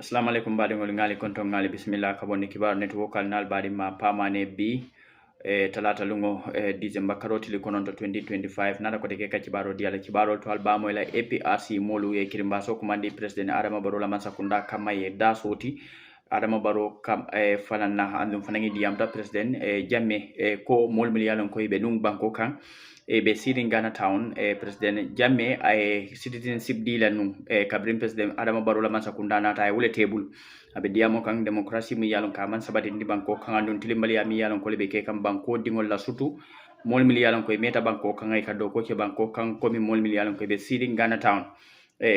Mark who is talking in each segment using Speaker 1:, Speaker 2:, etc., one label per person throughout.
Speaker 1: Assalamu alaikum badi ngol ngali konton ngali bismillah kaboni kibar network al nal badi ma pamane bi talata lungo December karoti li konon to 2025 nada ko teke kibaro diala kibaro to alba mo la Aprc molu e kirimba so kumandi president Adama Barrow la mansakunda kamaye da soti Adama Barrow kam fanana andum fanangi diamta president jamme ko mol miliyalon ko be nung banko kan be sirin Ghana town president jamme citizenship deal nu kabrin president Adama Barrow la mansakunda nata wule table abe diamo kan demokrasi mi yalon ka man sabati ndi banko kan andun tilimbali mi yalon ko be ke kam banko dingol la sutu mol mi yalon ko meta banko kan ay kado ko ke banko kan ko mi mol mi yalon ko be sirin Ghana town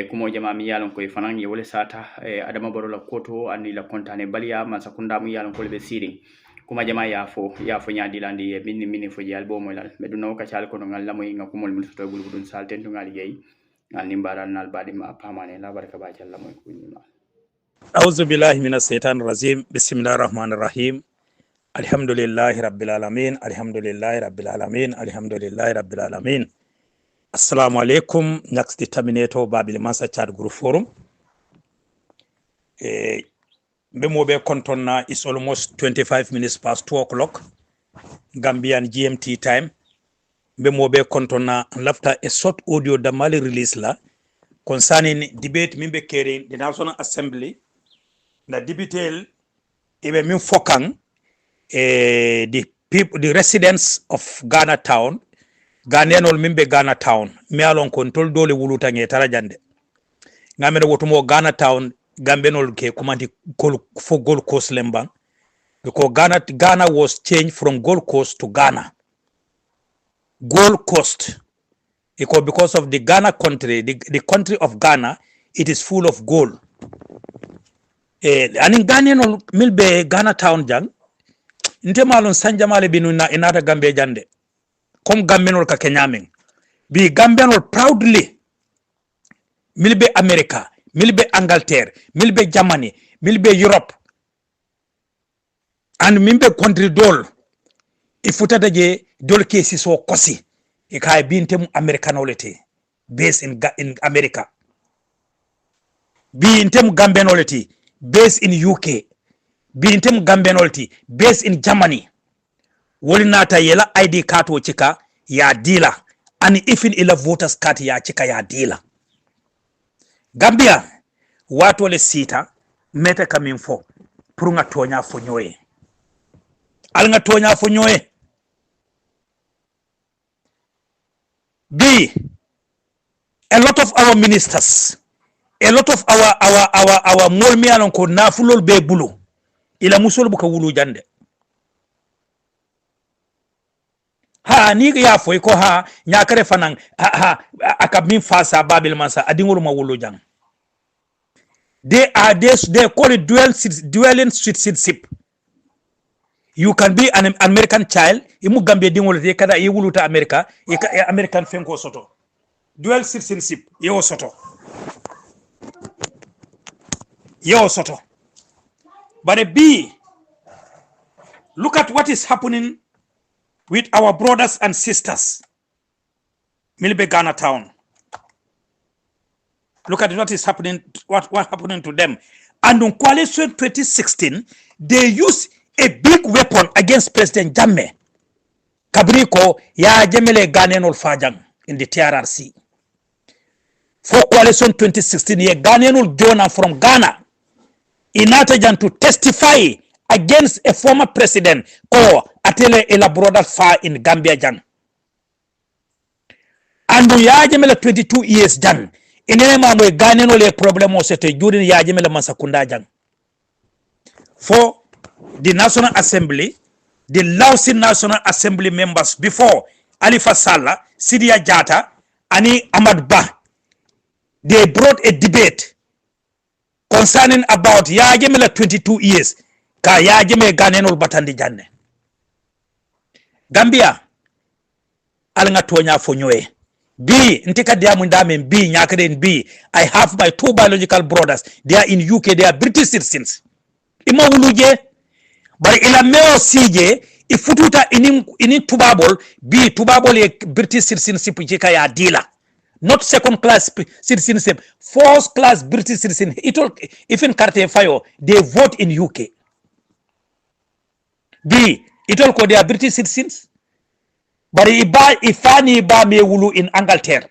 Speaker 1: kumo jama mi yalon ko fanan ye wole sata Adama Barrow la koto ani la kontane baliya mansakunda mi yalon ko be sirin kuma jama yafo nyaadi landi minni fo jal bo molal meduna ka chal ko ngal lamoy ngako mol mun to bulbudun salten to ngal yeyi ngal nimbara nal badi ma pamane la barka ba jalla moy ko ni
Speaker 2: أعوذ بالله من الشيطان الرجيم بسم الله الرحمن الرحيم الحمد لله رب العالمين الحمد لله رب العالمين الحمد لله رب العالمين السلام عليكم next terminator babil masa chat group forum Bemobe kontonna is almost 25 minutes past 2 o'clock Gambian GMT time Bemobe kontonna lafta a short audio da mali release la concerning debate mimbe carrying the National Assembly na dibitel ibe min fokan the residents of Ghana town Ghanaianol mimbe Ghana town mi alon control dole wuluta nge tarajande ngamene wotumo Ghana town Gambenol ke kumanti for Gold Coast lembang because Ghana was changed from Gold Coast to Ghana. Gold Coast because of the Ghana country, the country of Ghana, it is full of gold. And in Ghanaian milbe Ghana town jang, nte malon sanjamale binu na inata Gambia jande. Kom Gambenol ka kenyaming. Bi Gambenol proudly milbe America, milbe Angleterre, milbe Germany, milbe Europe. And milbe country dol. Ifutata je dol kesi so kosi. Ika bintem Americanolity based in America. Bintem Gambianolity based in UK. Bintem Gambianolity based in Germany. Wolinata yela ID card wo chika ya dealer. And even ila voters card ya chika ya dealer. Gambia watu wale sita meta kaminfo purunga tonya fonyoe. Alnga tonya fonyoe. B, a lot of our ministers, a lot of our molmialon ko nafulol be bulu ila musol buka wulu jande ha ni ya foy ko ha nyakare fanan ha akamin fasa babil mansa adingol ma wulu jang they call it dual citizenship. You can be an American child, imu Gambia dingol te kada yewuluta America, American fenko soto. Dual citizenship, yo soto. Yo soto. But a B, look at what is happening with our brothers and sisters. Milbe Ghana town. Look at what is happening, what happening to them. And on coalition 2016, they use a big weapon against President Jammeh. Kabriko ya jemele Ghanaianol fajang in the TRRC. For coalition 2016, ye Ghanaianol Jonah from Ghana inatajan to testify against a former president ko atele elaborada fa in Gambia jang. And ya jemele 22 years jang. Inene mamwe Ghanaianol le problem osete during ya jemele mansakunda jang. For the National Assembly, the lousy National Assembly members before Alifa Sallah, Sidia Jata, and Ahmad Bah, they brought a debate concerning about Yajemela 22 years, ka Yajeme Ghanaianol Batandi Janne. Gambia, Alanga Tonya Fonyoe. B, Ntika Diamundame B, Nyakaren B. I have my two biological brothers. They are in UK, they are British citizens. Ima Uluje. But ila meo CJ ifututa ini tubabol bi tubabol ye British citizenship jika ya dealer not second class citizenship, first class British citizen. It all, even Carte Fayo, they vote in UK. B, it all called they are British citizens. But ifani ba me wulu in Angleterre.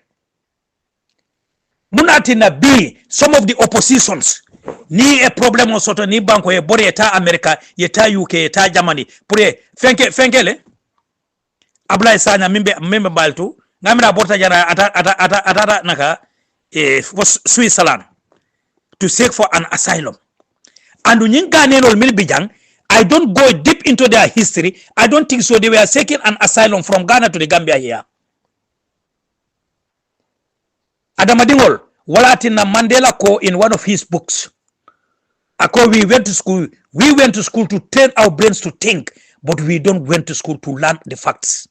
Speaker 2: Munatina B, some of the oppositions ni a problem o soto ni banko e bore eta America, yeta UK, yeta Germany. Pure fenkele Abla Sanya mimbe baltu ngamira borta jana atata naka was Switzerland to seek for an asylum. And unyinga nenol milbijang, I don't go deep into their history. I don't think so. They were seeking an asylum from Ghana to the Gambia here. Adamadingol, Walatina Mandela ko in one of his books. Ako we went to school. We went to school to train our brains to think, but we don't went to school to learn the facts.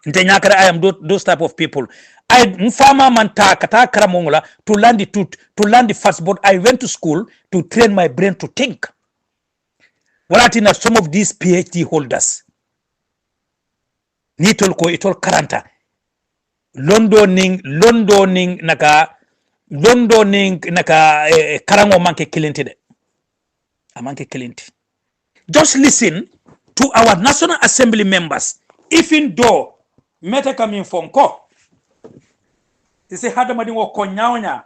Speaker 2: I am those type of people. I mfama manta kata karamongola to learn the truth, to learn the facts, but I went to school to train my brain to think. Walatina some of these PhD holders nitol ko itol karanta Londoning naka karango manke kilenti de amanke kilenti. Just listen to our National Assembly members, even though meta coming from ko ise hada madingo ko nyawnya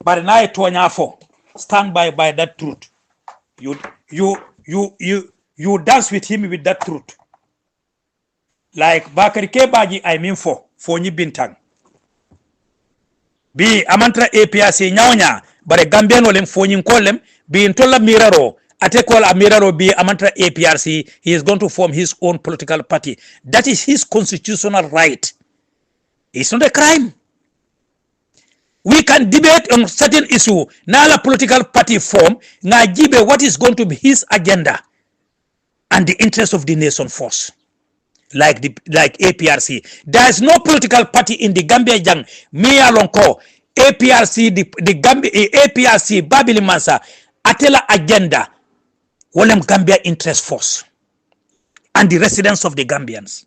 Speaker 2: but na to nyafo stand by that truth. You dance with him with that truth. Like Bakari Kebaji, I mean for ni bintang. Be amantra APRC nyawnya, but a Gambian olem phone kolem, be in tola miraro, ate call a miraro be amantra APRC, he is going to form his own political party. That is his constitutional right. It's not a crime. We can debate on certain issue. Nala political party form, Najibe what is going to be his agenda and the interest of the nation first. Like APRC. There is no political party in the Gambia Jang. Me alonko APRC the Gambia APRC Babili Mansa Atela agenda. Wolem Gambia interest force and the residents of the Gambians.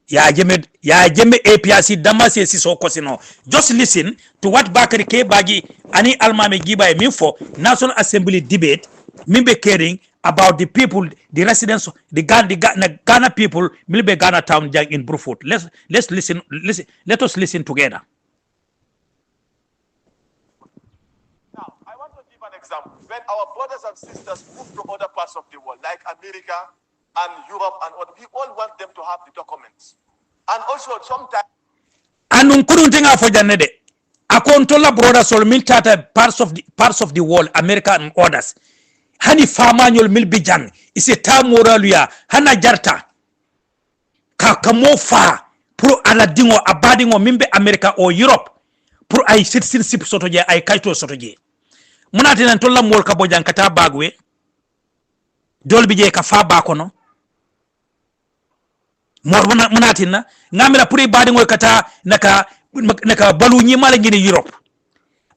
Speaker 2: Ya jeme APRC damasi so kosino. Just listen to what Bakari Kebagi ani Almame Giba Minfo National Assembly debate Mimbe caring about the people, the residents, the Ghana people, Milbe Ghana town in Brufut. Let us listen together.
Speaker 3: Now, I want to give an example. When our brothers and sisters move to other parts of the world, like America and Europe and what, we all want them to have the documents. And also sometimes
Speaker 2: and unkuruntinga for janede akontola brothers or militata parts of the world, America and others. Hani famanyol milbijang ise tamoraluya hana jarta kamo fa pro aladingo abadingo mimbe America or Europe pro ay citizenship sotoje ay kaito sotoje munati nan tolla mol ka bojang kata bagwe dolbi je ka fa bakono munati na ngamira pro badingo kata naka balu nyimala ngini Europe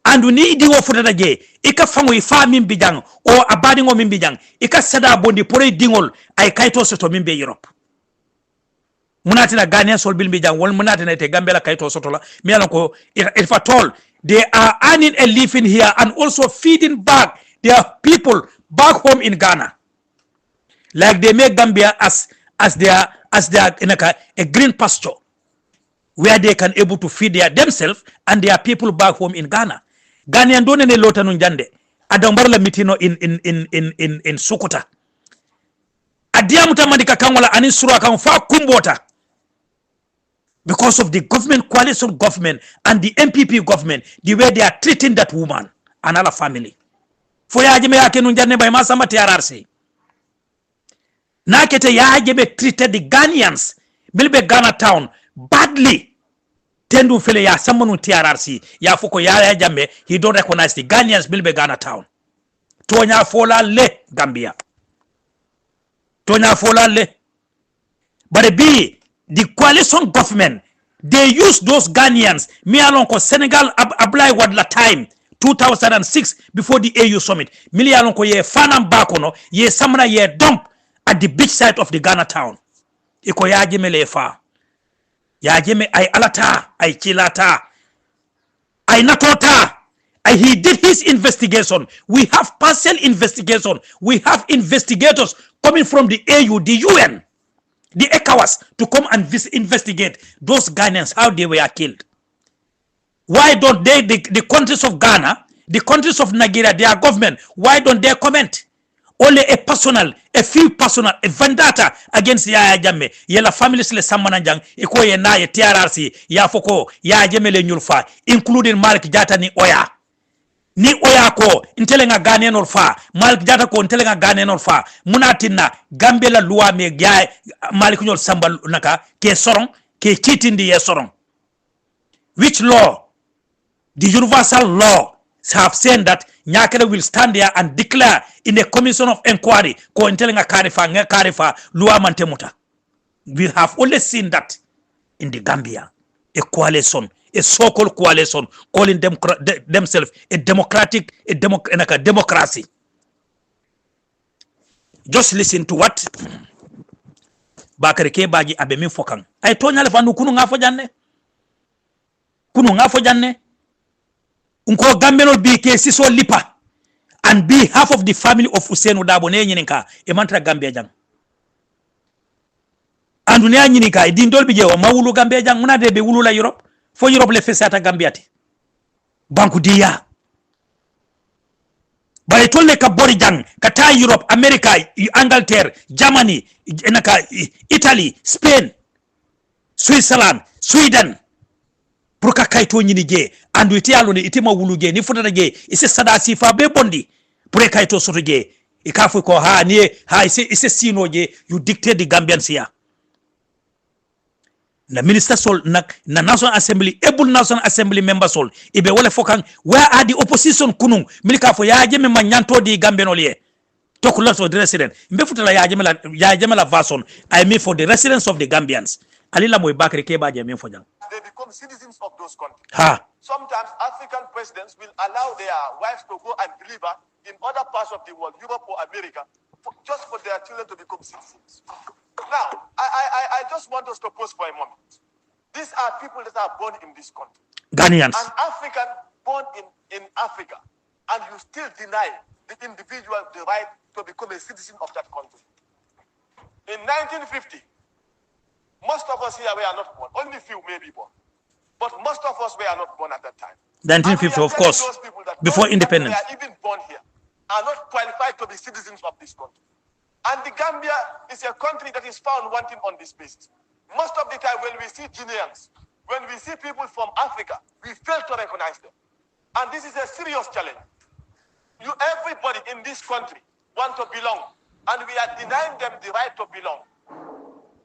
Speaker 2: andu ni di wo futata je ika fango ifa mimbi jang o abadi ngo mimbi jang ika sada bondi pore dingol ay kayto soto mimbe Europe munati na Ghanaian sol bilbi jang wol munati na te Gambia la kayto soto la mi alon ko if at all they are earning a living here and also feeding back their people back home in Ghana, like they make Gambia as their a green pasture where they can able to feed themselves and their people back home in Ghana. Ghanaian don't ne lota nun jande adambarla mitino in Sukuta adiamu tamandika kanwala ani sura kan fa kumbota because of the government, coalition government and the MPP government, the way they are treating that woman and her family. For ya jeme yake nun jande by masama TRRC na kete ya jeme treated the Ghanaians bilbe Ghana town badly. Tendu fele ya someone TRRC ya foko ya jambe, he don't recognize the Ghanaians bilbe Ghana town. Tonya fola le Gambia. Tonya fola le. But the coalition government, they use those Ghanaians. Me along ko Senegal apply what la time 2006 before the AU summit. Mili along ko ye fanam bakono ye samana ye dump at the beach side of the Ghana town. Iko ya jeme le fa. ya jeme ay alata ay chilata ay natota ay he did his investigation. We have partial investigation. We have investigators coming from the AU, the UN, the ECOWAS to come and investigate those Ghanaians, how they were killed. Why don't they, the countries of Ghana, the countries of Nigeria, their government, why don't they comment? Only a few personal, a vendetta against Yaya Jammeh. Yela families le samananjang, iko ye na ye TRRC, ya foko, Yaya Jammeh le nyulfa, including Malik Jata ni Oya. Ni Oya ko, intelenga Ghanaian orfa, Malik Jata ko intelenga Ghanaian orfa, munatina, Gambia la loi me gaya, Malik nyol samba naka, ke sorong, ke chitindi ye sorong. Which law? The universal law have said that Nyakere will stand there and declare in a commission of inquiry ko intelenga karifa loi mantemuta. We have only seen that in the Gambia, a coalition, a so-called coalition calling themselves a democracy. Just listen to what Bakari Kebaji Abemi Fokang. I told you kunu ngafo janne. Unko Gambenol bi ke siso lipa and be half of the family of Hussein Udabo ne nyininka e mantra Gambia jang. Andu ne nyininka e dindol bi jewa mawulu Gambia jang muna de be wulu la Europe fo Europe le fesata Gambia ti. Banku diya. Bare tolle ka bori jang kata Europe, America, Angleterre, Germany, naka Italy, Spain, Switzerland, Sweden. Pour ka kayto nyini je andu iti alone iti mawulu je ni futata je ise sada sifa be bondi pour kayto soto je e kafu ko ha ni ha ise sino je you dictate the Gambians here. Na minister sol na National Assembly, able National Assembly member sol ibe wole fokan where are the opposition kunung milika fo ya jeme manyanto di Gambian ye talk lots of the resident mbe futala ya jeme la façon I mean for the residents of the Gambians alila moy bakri ke ba jeme fo jang
Speaker 3: they become citizens of those countries.
Speaker 2: Sometimes
Speaker 3: African presidents will allow their wives to go and deliver in other parts of the world, Europe or America, just for their children to become citizens. Now, I just want us to pause for a moment. These are people that are born in this country.
Speaker 2: Ghanaians.
Speaker 3: An African born in Africa, and you still deny the individual the right to become a citizen of that country. In 1950, most of us here were not born. Only few may be born. But most of us were not born at that time.
Speaker 2: 1950, of course, before independence.
Speaker 3: That were even born here are not qualified to be citizens of this country. And the Gambia is a country that is found wanting on this basis. Most of the time when we see Guineans, when we see people from Africa, we fail to recognize them. And this is a serious challenge. Everybody in this country want to belong, and we are denying them the right to belong.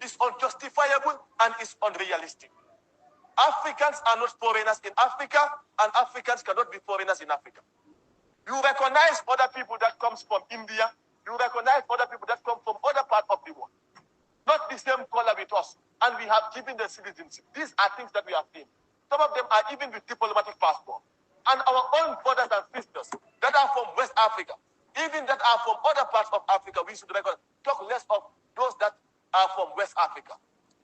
Speaker 3: It's unjustifiable and it's unrealistic. Africans are not foreigners in Africa, and Africans cannot be foreigners in Africa. You recognize other people that comes from India, you recognize other people that come from other parts of the world. Not the same color with us, and we have given them citizenship. These are things that we have seen. Some of them are even with diplomatic passport. And our own brothers and sisters that are from West Africa, even that are from other parts of Africa, we should talk less of those that are from West Africa.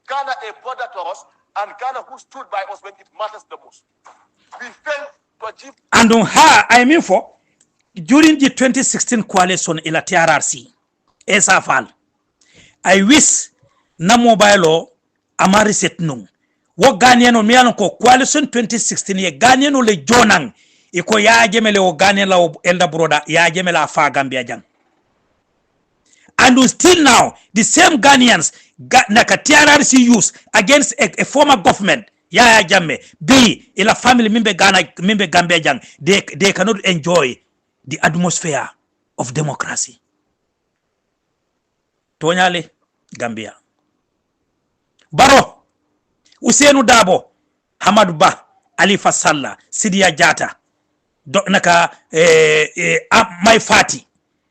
Speaker 3: Ghana, a brother to us, and Ghana who stood by us when it matters the most. We failed to achieve.
Speaker 2: And on her, I mean for, during the 2016 coalition in the TRRC, SFL, I wish na mobile amari set nung. Wo Ghanaian on miano ko coalition 2016 ye Ghanaian le jonang iko ya jemele o Ghanaian la elder brother ya jemela fa Gambia jang. And still now, the same Ghanaians naka TRRC use against a former government, Yaya Jammeh, be in a family member Gambia jang, they cannot enjoy the atmosphere of democracy. Tonyale, Gambia. Barrow, Hussein Udabo, Hamad Ba, Alifa Sallah, Sidia Jata, Mai Fati,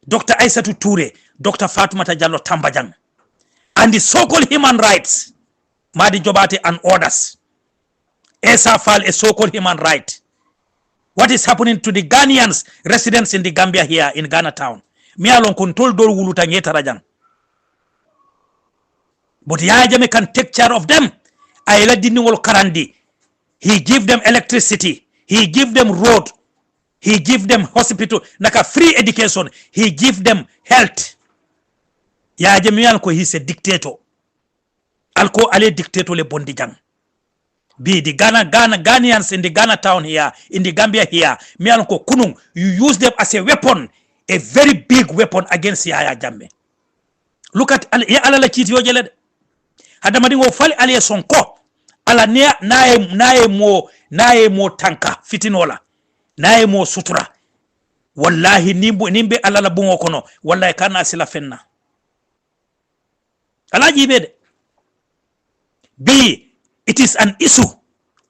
Speaker 2: Dr. Aissatou Toure, Dr. Fatoumata Jallow Tambajang, and the so-called human rights, Madi Jobate and others. Esa Fall a so-called human right. What is happening to the Ghanaians residents in the Gambia here in Ghana town? Me alone control door wuluta nyeta rajang. But Yaya Jammeh can take care of them ayla dinniŋol karandi. He give them electricity, he give them road, he give them hospital, naka free education, he give them health. Ya jemi ko he's a dictator. Alko ale dictator le bondi jang. Be the Ghanaians in the Ghana town here, in the Gambia here, me ko kunung, you use them as a weapon, a very big weapon against Yaya Jammeh. Look at ya ala la chiti yojele. Hadamadi ngo fali ale sonko. Ala nae mo tanka fitinola. Nae mo sutura. Wallahi nimbe ala la bungo kono. Wallahi kana asila fenna. Ala jibede. B, it is an issue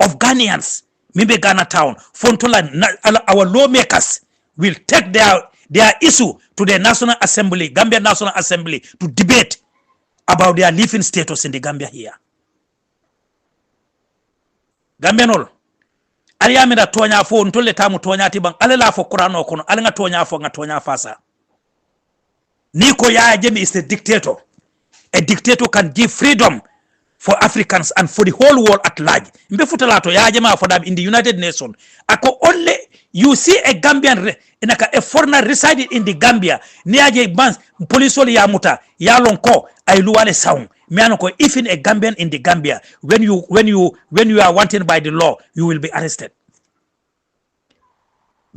Speaker 2: of Ghanaians. Maybe Ghana town. Fontola, our lawmakers will take their issue to the National Assembly, Gambia National Assembly, to debate about their living status in the Gambia here. Gambianol, aliyami da tonya fo ntole tamu tonya tibang alela fo Qur'ano kono alenga tonya fo nga tonya fasa. Niko Yaya Jammeh is a dictator. A dictator can give freedom for Africans and for the whole world at large. Mbe futalato Yaya Jammeh for them in the United Nations. Ako only you see a Gambian a foreigner residing in the Gambia niaje bans police ya muta ya lonko ay luwale sound. If in a Gambian in the Gambia, when you are wanted by the law, you will be arrested.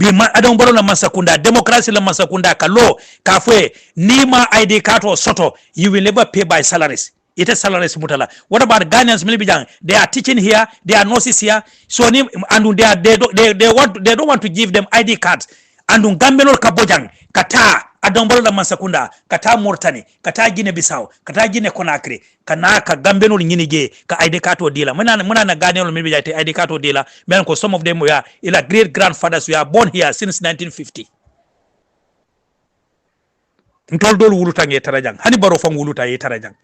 Speaker 2: Adon baro la masakunda, democracy la masakunda ka law kafwe nima ID card or soto, you will never pay by salaries. It is salaries mutala. What about Ghanaians? They are teaching here, they are nurses here, so and they don't want to give them ID cards. And Gambenol kabojang kata adombolo la masakunda kata Mauritania kata Guinea Bissau kata Guinea Conakry kana ka Gambenol nyinige ka ID card o dila muna na Ghanaian maybe jate ID card o dila men ko some of them were ila great grandfathers were born here since 1950. Ntol dol wuluta nge tarajang hani Barrow fam wuluta ye tarajang.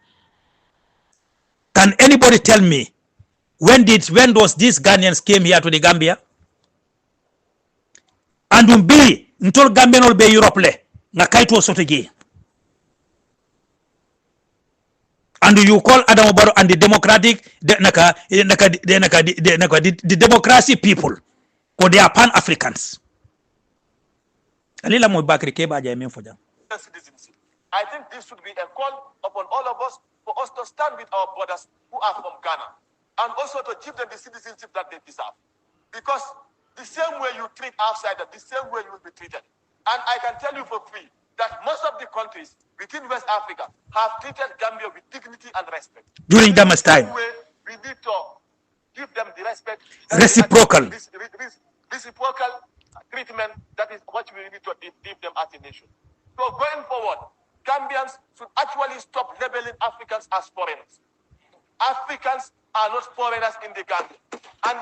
Speaker 2: Can anybody tell me when those these Ghanaians came here to the Gambia? And be ntol Gambianol be Europe le na kaito sotoji. And you call Adam Barrow and the democratic the democracy people or they are pan-Africans. Alila mo bakri ke ba jame for jam.
Speaker 3: Citizenship. I think this should be a call upon all of us for us to stand with our brothers who are from Ghana and also to give them the citizenship that they deserve. Because the same way you treat outsiders, the same way you will be treated. And I can tell you for free that most of the countries within West Africa have treated Gambia with dignity and respect.
Speaker 2: During Dama's time.
Speaker 3: We need to give them the respect.
Speaker 2: Reciprocal.
Speaker 3: Reciprocal treatment, that is what we need to give them as a nation. So going forward, Gambians should actually stop labeling Africans as foreigners. Africans are not foreigners in the Gambia. And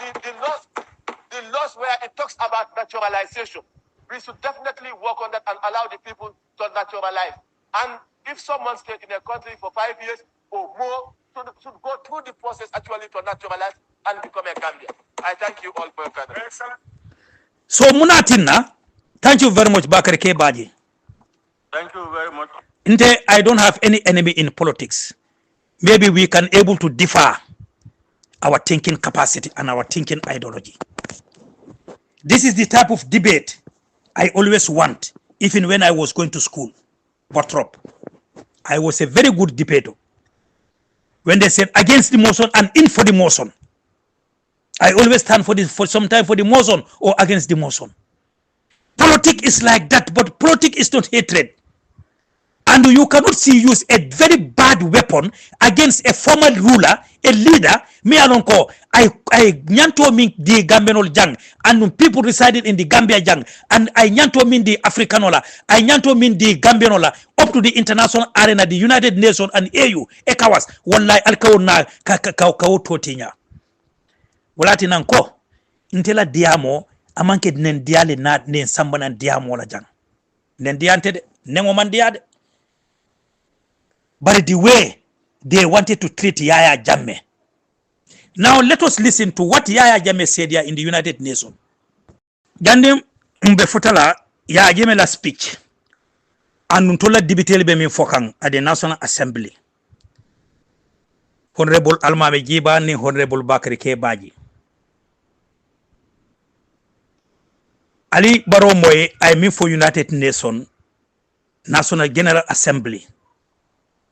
Speaker 3: the laws where it talks about naturalization, we should definitely work on that and allow the people to naturalize. And if someone stayed in a country for 5 years or more, should go through the process actually to naturalize and become a Gambian. I thank you all for your kind.
Speaker 2: So Munatina, thank you very much, Bakari Kebaji.
Speaker 3: Thank you very much.
Speaker 2: I don't have any enemy in politics. Maybe we can able to differ our thinking capacity and our thinking ideology. This is the type of debate I always want, even when I was going to school, Bottrop. I was a very good debater. When they said against the motion and in for the motion, I always stand for sometime for the motion or against the motion. Politics is like that, but politics is not hatred. And you cannot use a very bad weapon against a former ruler, a leader. Me alonko, I nyanto min the Gambianol jang, and people residing in the Gambia jang, and I nyanto min the Africanola, I nyanto min the Gambianola, up to the international arena, the United Nations and AU, ECOWAS, wallahi alkaw na kao totinya. Walati nanko, intela diamo, amanke nen diale na nen sambana diamo la jang. Nen diante, nengo man diade. But the way they wanted to treat Yaya Jammeh. Now let us listen to what Yaya Jammeh said here in the United Nations. Gandhi mbefutala Yaya Jammeh la speech. And ntola dibiteli be min fokang at the National Assembly. Honorable Almame Jiba ni Honorable Bakari Kebaji. Ali Barrow moy I mean for United Nations National General Assembly.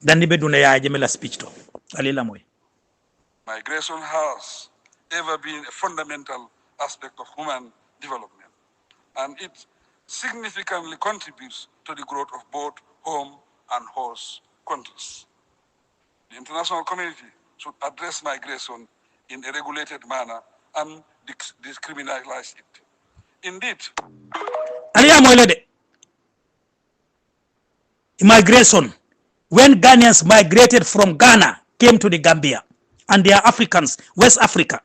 Speaker 2: Dan nibe duna ya jemela speech to. Ali la moy.
Speaker 4: Migration has ever been a fundamental aspect of human development, and it significantly contributes to the growth of both home and host countries. The international community should address migration in a regulated manner and discriminalize it. Indeed,
Speaker 2: immigration, when Ghanaians migrated from Ghana, came to the Gambia, and they are Africans, West Africa.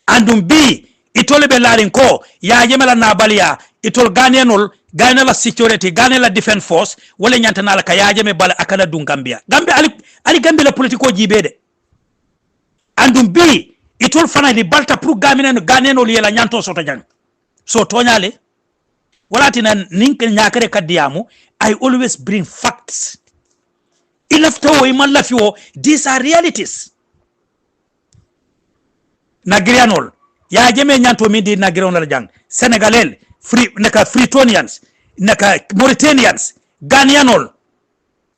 Speaker 2: And B, itole be larin ko ya jemela na balia itol Ghanaian la security, Ghanaian la defense force wala nyantana la kaya jeme bala akala dun Gambia. Gambia ali Gambia la politiko jibede. And B, itol fana di balta pour Ghanaian li la nyanto soto jang. So tonyale wala tina ninke nyakare kadiamu, I always bring facts. Ilafto iman lafiwo, these are realities. Nigerianol ya jeme nyanto mindi Nigerianol jang Senegalel naka Freetonians naka Mauritanians Ghanaianol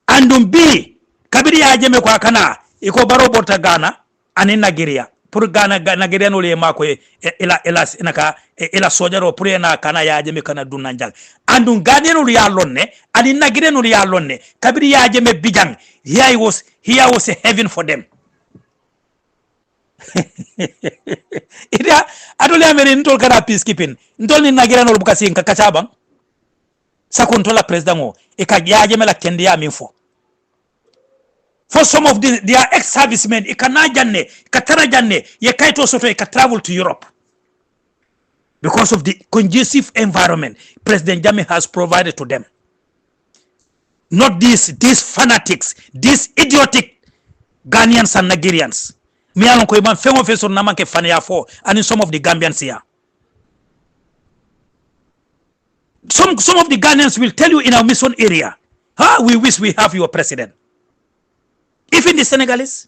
Speaker 2: andum bi kabiri ya jeme kwa kana iko Barrow borta Ghana ani Nigeria pour Ghana Nigerianol ye mako ila sojaro pour na kana ya jeme kana dunna jang andum Ghanaianol ya lonne ani Nigerianol ya lonne kabiri ya jeme bijang here was a heaven for them. Ida adole amere ntol kana peacekeeping ntol ni nagira no bukasi nka kachabang sa controla president o e ka yaaje mela kende ya minfo for some of their ex-servicemen e kana janne katara janne ye kaito soto e ka travel to Europe because of the conducive environment President Jammeh has provided to them, not these fanatics, these idiotic Ghanaians and Nigerians. Me alon ko man fengo feso na manke fania for and in some of the Gambians here. Some of the Ghanaians will tell you in our mission area, we wish we have your president. Even the Senegalese,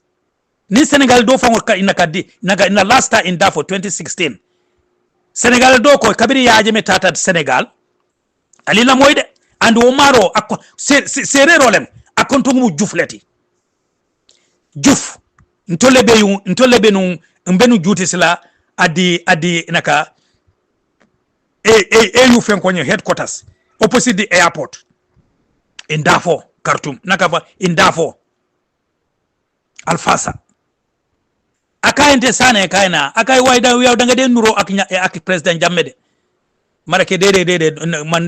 Speaker 2: ni Senegal do fa in the last time in Darfur 2016. Senegal do ko kabiri ya jeme tata Senegal. Alila moide and Omaro serero lem akonto mu jufleti. Juf ntole be nu mbenu juti sila adi naka AU Fenkonye headquarters opposite the airport in Darfur, Khartoum, nakava in Darfur Alfasa akaente sana kaina akai waida wiya danga de nuro ak president Jammeh marake dede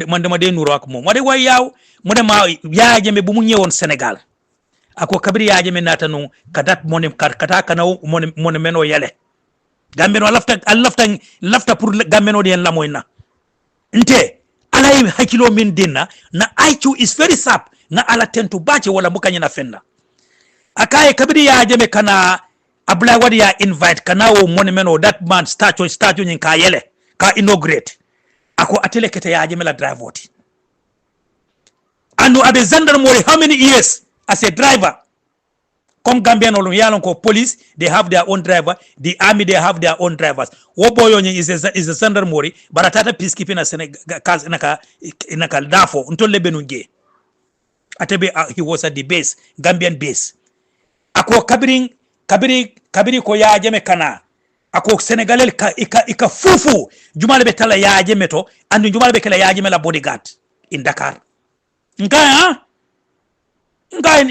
Speaker 2: mandema de nuro ak mom wade way yaw mu de ma ya Jammeh bu mu ñewon Sénégal ako kabiri ya Jammeh natanu kadat monem kata kana monem meno yele gambeno lafta pour gambeno de la moyna nte alay hakilo min dinna na IQ is very sharp na ala tentu bache wala mukanya na fenna akaye kabiri ya Jammeh kana abla wadi ya invite kana wo monemeno that man statue nyin ka yele ka inaugurate ako atele kete ya Jammeh la drive woti anu abe gendarmerie how many years as a driver? Come Gambian or Yalon police, they have their own driver. The army, they have their own drivers. Woboyoni is a Sandar Mori, but a tata peacekeeping as in a Dafo until Lebenunge. Atebe, he was at the base, Gambian base. Ako kabiri ko ya Jammeh kana. Ako Senegalel ika fufu. Jumale betala ya Jammeh to, and Jumale bekala ya Jammeh la bodyguard in Dakar. Nkaya,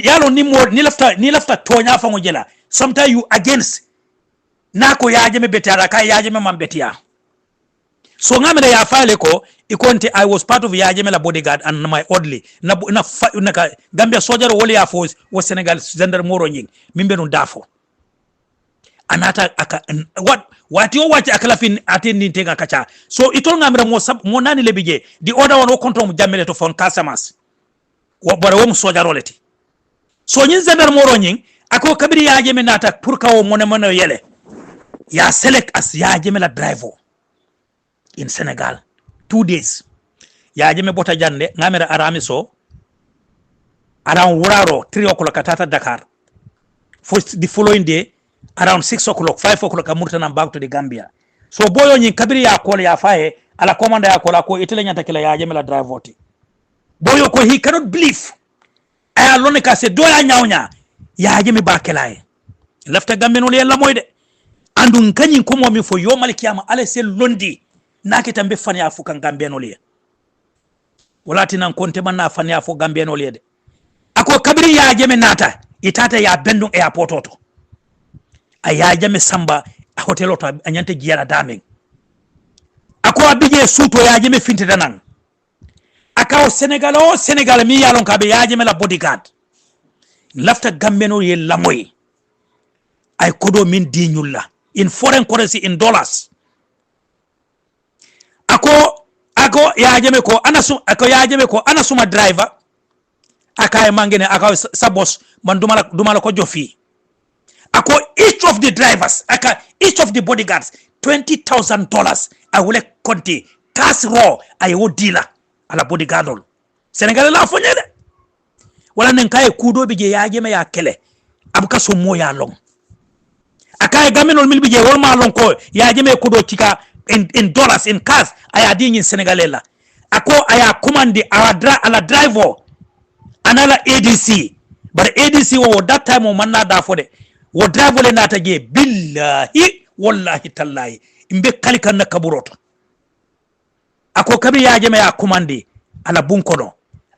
Speaker 2: yalo ni lafta tonya fa ngojela. Sometimes you against nako ya Jammeh betara ka ya Jammeh mambetia. So ngamele ya file ko ikonte I was part of ya Jammeh la bodyguard and my orderly na Gambia soldier wole ya force was Senegal gender moro nying mimbe no dafo anata what you watch akalafin atendi tenga kacha so itol ngamre mo nani lebije the other one o control Jammeh to fon Casamas wo bore wo soldier roleti so nyin gender moro nying ako kabiri ya Jammeh nata pour ka wo mono yele ya select as ya Jammeh la driver in Senegal 2 days ya Jammeh bota jande ngamere arami so aran wuraro 3 o'clock tata Dakar for the following day around 6 o'clock 5 o'clock amurtana back to the Gambia. So boyo nyin kabiri ya kola ya faye ala komanda ya kola ko itele nyanta kila ya jemela drive vote boyo ko he cannot believe aya lone ka se do ya nyawnya ya jemi ba kelaye lafta Gambia no le la moyde andun kanyin ko momi fo yo malikiyama ala se londi nake tambe fani afu kan Gambia no le walati nan konte man na fani afu Gambia no le de ako kabiri ya jemi nata itata ya bendung airport oto aya jemi samba hotel oto anyante giara daming ako abije suto ya jeme finte danan akaw Senegal mi yalon ka be ya jeme la bodyguard lafta Gambeno ye lamoy ay kodo min diñulla in foreign currency in dollars ako ya jeme ko anasuma driver akay mangene akaw sabos man dumala ko jofi ako each of the drivers each of the bodyguards $20,000 I will conti cash raw I will dealer ala bodyguard Senegal la fonyede wala nen kay kudo bije ya jeme ya kele abuka so mo ya long akay gamenol mil bije wol ma long ko ya jeme kudo tika in dollars in cash aya ding in Senegal la ako aya commande ala driver anala ADC but ADC wo that time o manna da fode wo driver le nata je billahi wallahi tallahi imbe kalikan na kaburoto ako kabi ya jeme ya commande ala bunkono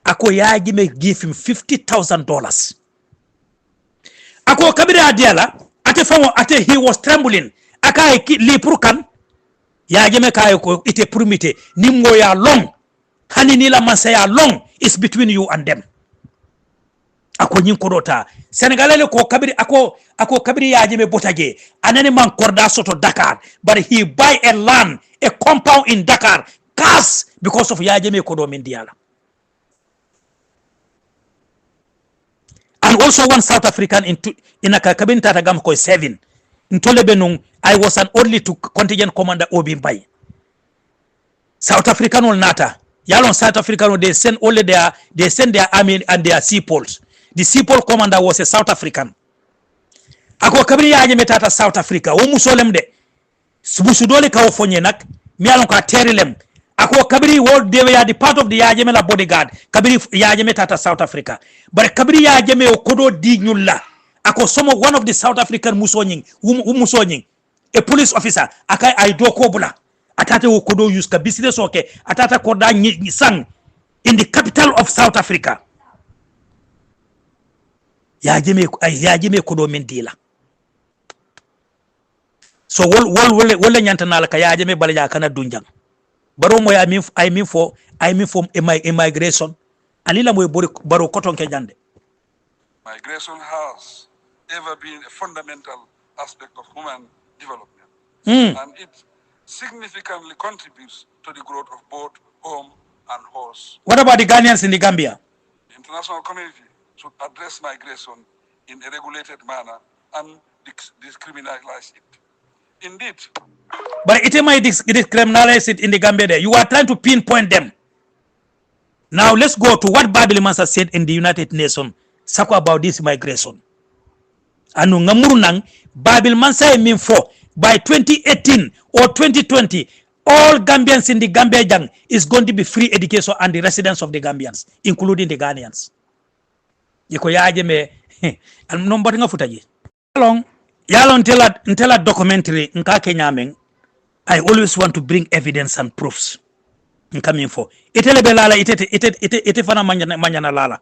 Speaker 2: ako ya jeme give him $50,000 ako kabi ya diala ate he was trembling aka li purkan ya jeme kay ko ite permité nimmo ya long hani ni la mansa ya long is between you and them ako nyin kodota Senegalele ko kabiri ako kabiri ya jeme botage anani man korda soto Dakar but he buy a land a compound in Dakar cash because of ya jeme kodo min diala. And also one South African in a kabin tata gam ko 7 in Tolebenung I was an only to contingent commander Obi Mbai. South African will nata yalon South African they send their army and their seaports. The seaport commander was a South African. Ako kabiri ya jeme tata South Africa wo musolem de subusudole ka ofonye nak mi alon ka terilem ako kabiri wo dewe ya the part of the ya jeme la bodyguard kabiri ya jeme tata South Africa but kabiri ya jeme o kodo di nyulla ako one of the South African musonying a police officer akai ay do ko bula atata wo kodo use ka business okay atata koda sang in the capital of South Africa ya jeme kodo min dila so wol nyanta nala ka ya jeme bala ya kana dunjang Barrow mo I mean for immigration alila mo Barrow koton ke jande.
Speaker 4: Migration has ever been a fundamental aspect of human development and it significantly contributes to the growth of both home and horse.
Speaker 2: What about the Ghanaians in the Gambia?
Speaker 4: The international community should address migration in a regulated manner and discriminalize it. Indeed.
Speaker 2: But it might discriminalize it in the Gambia there. You are trying to pinpoint them. Now let's go to what Babil Mansa said in the United Nations about this migration. Anu ngamuru nang Babil Mansa mean for by 2018 or 2020 all Gambians in the Gambia jang is going to be free education and the residents of the Gambians including the Ghanaians. Yeko yaje me al nomba nga futaji. Along yalon tell a documentary nka kenyameng I always want to bring evidence and proofs. Coming for itele belala ite fana manyana lala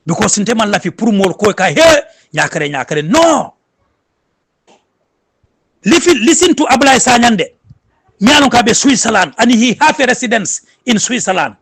Speaker 2: because ntema la fi pour mol ko ka he nyakare no listen to Ablaye Sanyande mialon ka be Switzerland and he have a residence in Switzerland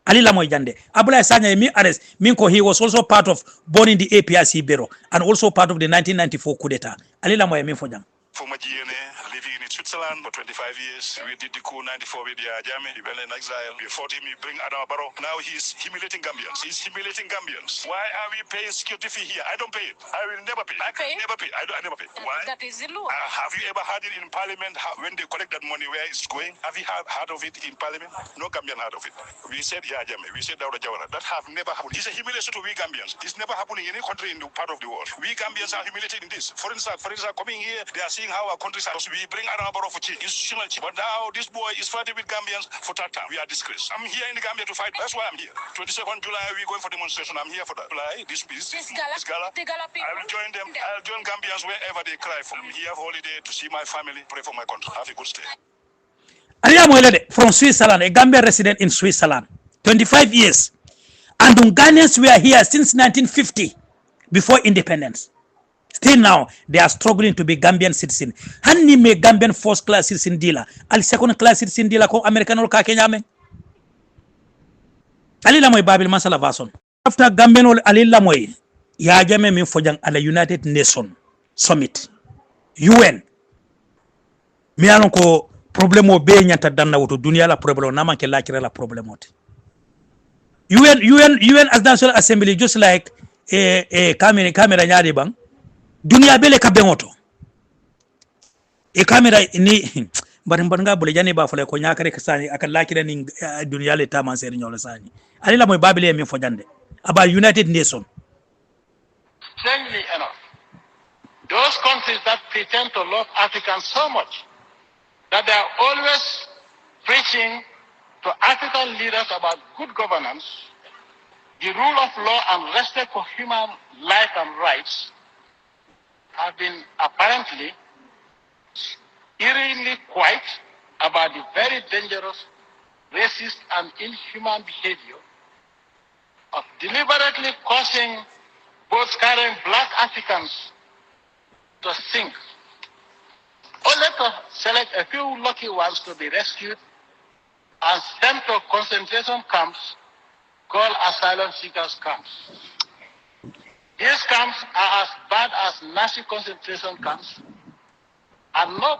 Speaker 2: alila moy jande Ablaye Sanyande mi arrest min ko he was also part of born in the Aprc Barrow and also part of the 1994 coup d'etat alila moy min fo jam
Speaker 5: former GNA living in
Speaker 3: Switzerland for 25 years. We did the coup 94 with Yahya Jammeh. He went in exile. We fought him. We bring Barrow. Now he's humiliating Gambians. He's humiliating Gambians. Why are we paying security fee here? I don't pay it. I will never pay. I can never pay. I never pay. Why? That is the law. Have you ever heard it in Parliament when they collect that money where it's going? Have you heard of it in Parliament? No Gambian heard of it. We said Yahya Jammeh. We said Dawda Jawara. That have never happened. It's a humiliation to we Gambians. It's never happened in any country in the part of the world. We Gambians are humiliated in this. For instance, coming here, they are seeing how our countries are. We bring Barrow for change, institutional change. But now this boy is fighting with Gambians for that time. We are disgraced. I'm here in the Gambia to fight. That's why I'm here. 22nd July, we're going for demonstration. I'm here for that. July, this gala. I will join them. I'll join Gambians wherever they cry for. I'm here for holiday to see my family, pray for my country. Have a good stay.
Speaker 2: From Switzerland, a Gambian resident in Switzerland, 25 years. And Ghanaians were here since 1950, before independence. Still now, they are struggling to be Gambian citizen. Hanni me Gambian first class citizen dealer. Al second class citizen dealer ko American ol ka Kenya me. Alila moy Babil Masala Vason. After Gambian ol alila moy, ya jame min fojang ala United Nations Summit. UN. Mi alon ko problemo be nyanta danna woto dunia la problemo na manke la kira la problemo. UN as National Assembly, just like a camera nyari bang. Dunia bele ka bengoto e camera ni baranga bole jani ba fale ko nyakare ka sani akan lakira ni dunia le tama seri nyola sani ali la moy babile mi fo jande about United Nations.
Speaker 5: Strangely enough, those countries that pretend to love Africans so much that they are always preaching to African leaders about good governance, the rule of law and respect for human life and rights, have been apparently eerily quiet about the very dangerous, racist, and inhuman behavior of deliberately causing boats carrying black Africans to sink, only to select a few lucky ones to be rescued and sent to concentration camps called asylum seekers camps. These camps are as bad as Nazi concentration camps, and no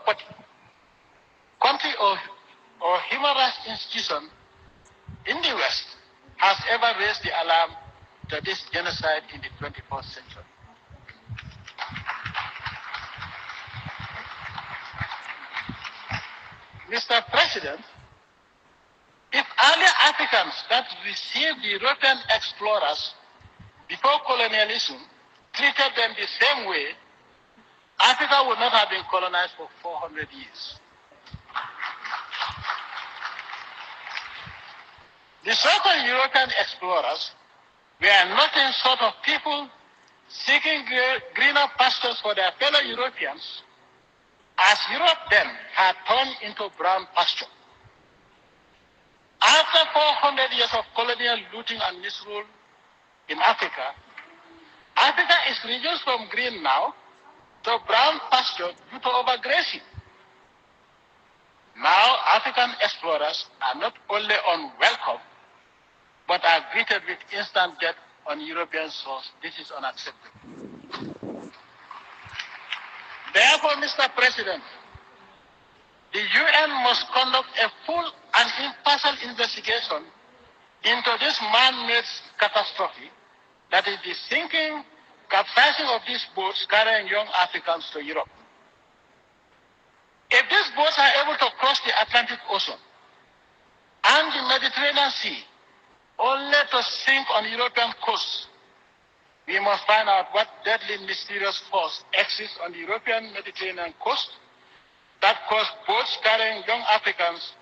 Speaker 5: country or human rights institution in the West has ever raised the alarm to this genocide in the 21st century. Mr. President, if early Africans that received the European explorers before colonialism treated them the same way, Africa would not have been colonized for 400 years. The so-called European explorers were nothing short of people seeking greener pastures for their fellow Europeans, as Europe then had turned into brown pasture. After 400 years of colonial looting and misrule in Africa, Africa is reduced from green now to brown pasture due to overgrazing. Now, African explorers are not only unwelcome, but are greeted with instant death on European soils. This is unacceptable. Therefore, Mr. President, the UN must conduct a full and impartial investigation into this man-made catastrophe that is the sinking, capsizing of these boats carrying young Africans to Europe. If these boats are able to cross the Atlantic Ocean and the Mediterranean Sea, only to sink on European coasts, we must find out what deadly mysterious force exists on the European Mediterranean coast that caused boats carrying young Africans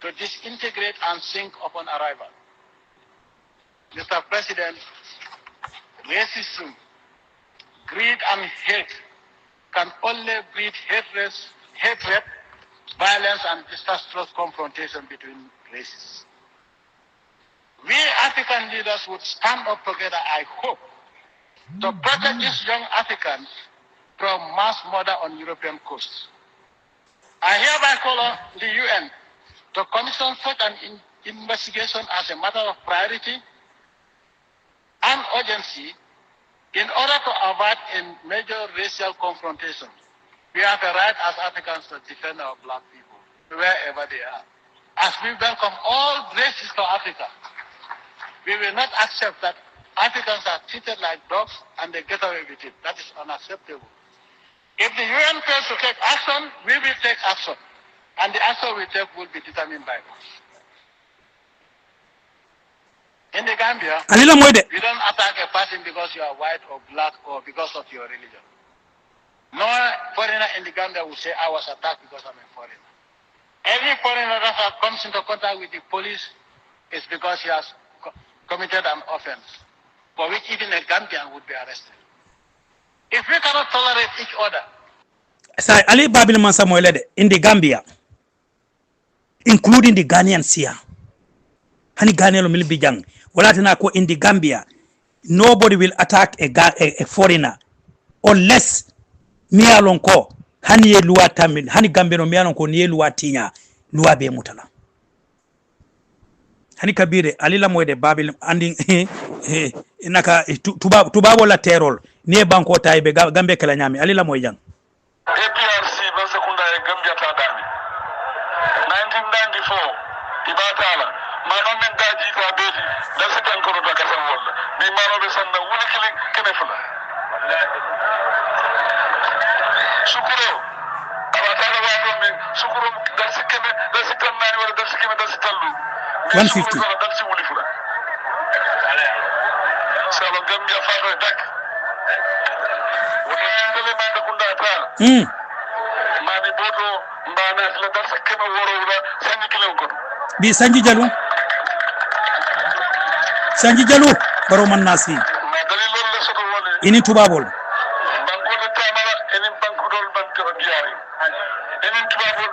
Speaker 5: to disintegrate and sink upon arrival. Mr. President, racism, greed, and hate can only breed hatred, violence, and disastrous confrontation between races. We African leaders would stand up together, I hope, to protect these young Africans from mass murder on European coasts. I hereby call on the UN to commission such an investigation as a matter of priority and urgency in order to avoid a major racial confrontation We have a right as Africans to defend our black people wherever they are. As we welcome all races to Africa, we will not accept that Africans are treated like dogs and they get away with it. That is unacceptable. If the UN fails to take action, we will take action. And the action we take will be determined by us. In the Gambia, we don't attack a person because you are white or black or because of your religion. No foreigner in the Gambia will say, I was attacked because I'm a foreigner. Every foreigner that comes into contact with the police is because he has committed an offense for which even a Gambian would be arrested. If we cannot tolerate each other.
Speaker 2: So, Ali Babil Mansa Moelede in the Gambia, including the Ghanaians here. Hani Ghanaian will be young. Walatinako in the Gambia, nobody will attack a foreigner unless Mialonko, Hani Lua Tamil, Hani Gambino Mialonko, Nielua Tina, Lua Be Mutala. Hani Kabire, Alila Moede Babil, anding Naka Tubabo la Terror, near Banco Taibe, Gambia Kalanyami, Alila Moyan.
Speaker 4: APRC Basakunda Gambia Tadani 1994 Ibatala Manomen Daji Tabeti that's a Kankoro Kasawala the Manobe Sanda Wulikili Kenefula Sukuro Abatala Watomi Sukuro that's a Kene that's a Kanani or that's a Kene that's a Talu
Speaker 2: 150
Speaker 4: that's a Wulifula Salo Gambia Father Dak Mani boto mbana la dar sakema woro wala sanji kilo ko
Speaker 2: bi sanji jalu baro man nasi
Speaker 4: ma dalil la soto wala
Speaker 2: ini tubabol
Speaker 4: banko de tamara enin banko dol banko diari enin tubabol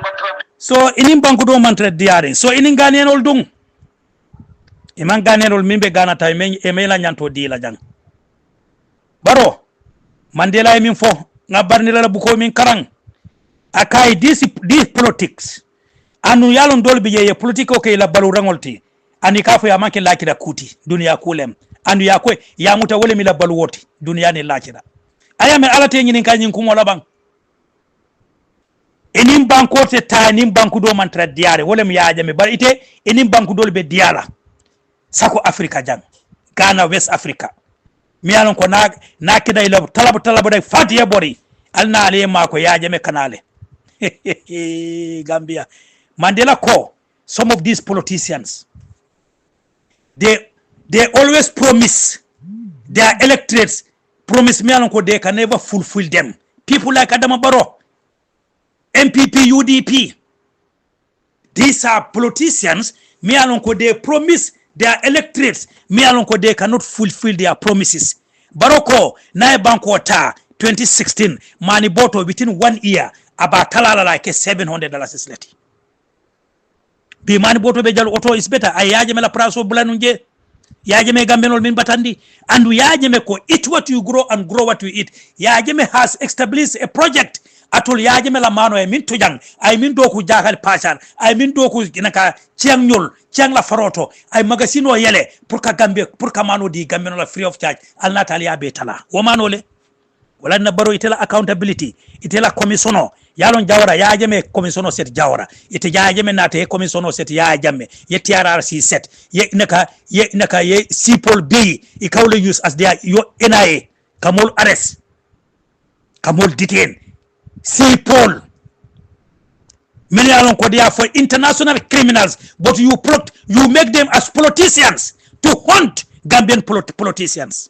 Speaker 4: matra
Speaker 2: so ini banko do mantra diari so ini ganenol dung iman ganenol mimbe ganata e la nyanto di la jang baro Mandela min fo ngabarni la buko min karang akai this politics anu yalon dolbi ye politiko ke la balu rangolti ani kafo ya manke lakira kuti dunia kulem anu yakwe ya muta wole mi la balu woti dunia ni lakira aya men alate nyini kanyin kumo labang enim banko te ta enim banku do mantra diare wole mi yaaje me bar ite enim banku dolbe diala sako africa jang Ghana West Africa miyalon ko na kida ila talabu da fatiya bori alna ale mako yaje me kanale Gambia Mandela ko some of these politicians they always promise their electorates promise miyalon ko they can never fulfill them. People like Adama Barrow, MPP, UDP, these are politicians miyalon ko they promise their electorates miyalonko they cannot fulfill their promises. Baroko na banko ta 2016 mani boto within 1 year about talala like $700 is leti. Bi mani boto be jalo auto is better ayaje mela praso bulanunje yaje me gambenol min batandi and yaje me ko eat what you grow and grow what you eat. Yaje me has established a project atol yaje me la mano e min tojang ay min do ko jagal pachar ay min do ko naka ciang nyol ciang la faroto ay magasino yele pour ka gambe pour ka mano di gambe no la free of charge al natali abe tala wo mano le wala na baro itela accountability itela commissioner yalon jawara yaje me commissioner set jawara ite yaje me nate commissioner set yaje me ye TRRC set ye naka ye sipol b I kawle use as their yo NIA kamol arrest kamol detain Paul. Many along Kodia for international criminals, but you make them as politicians to hunt Gambian politicians.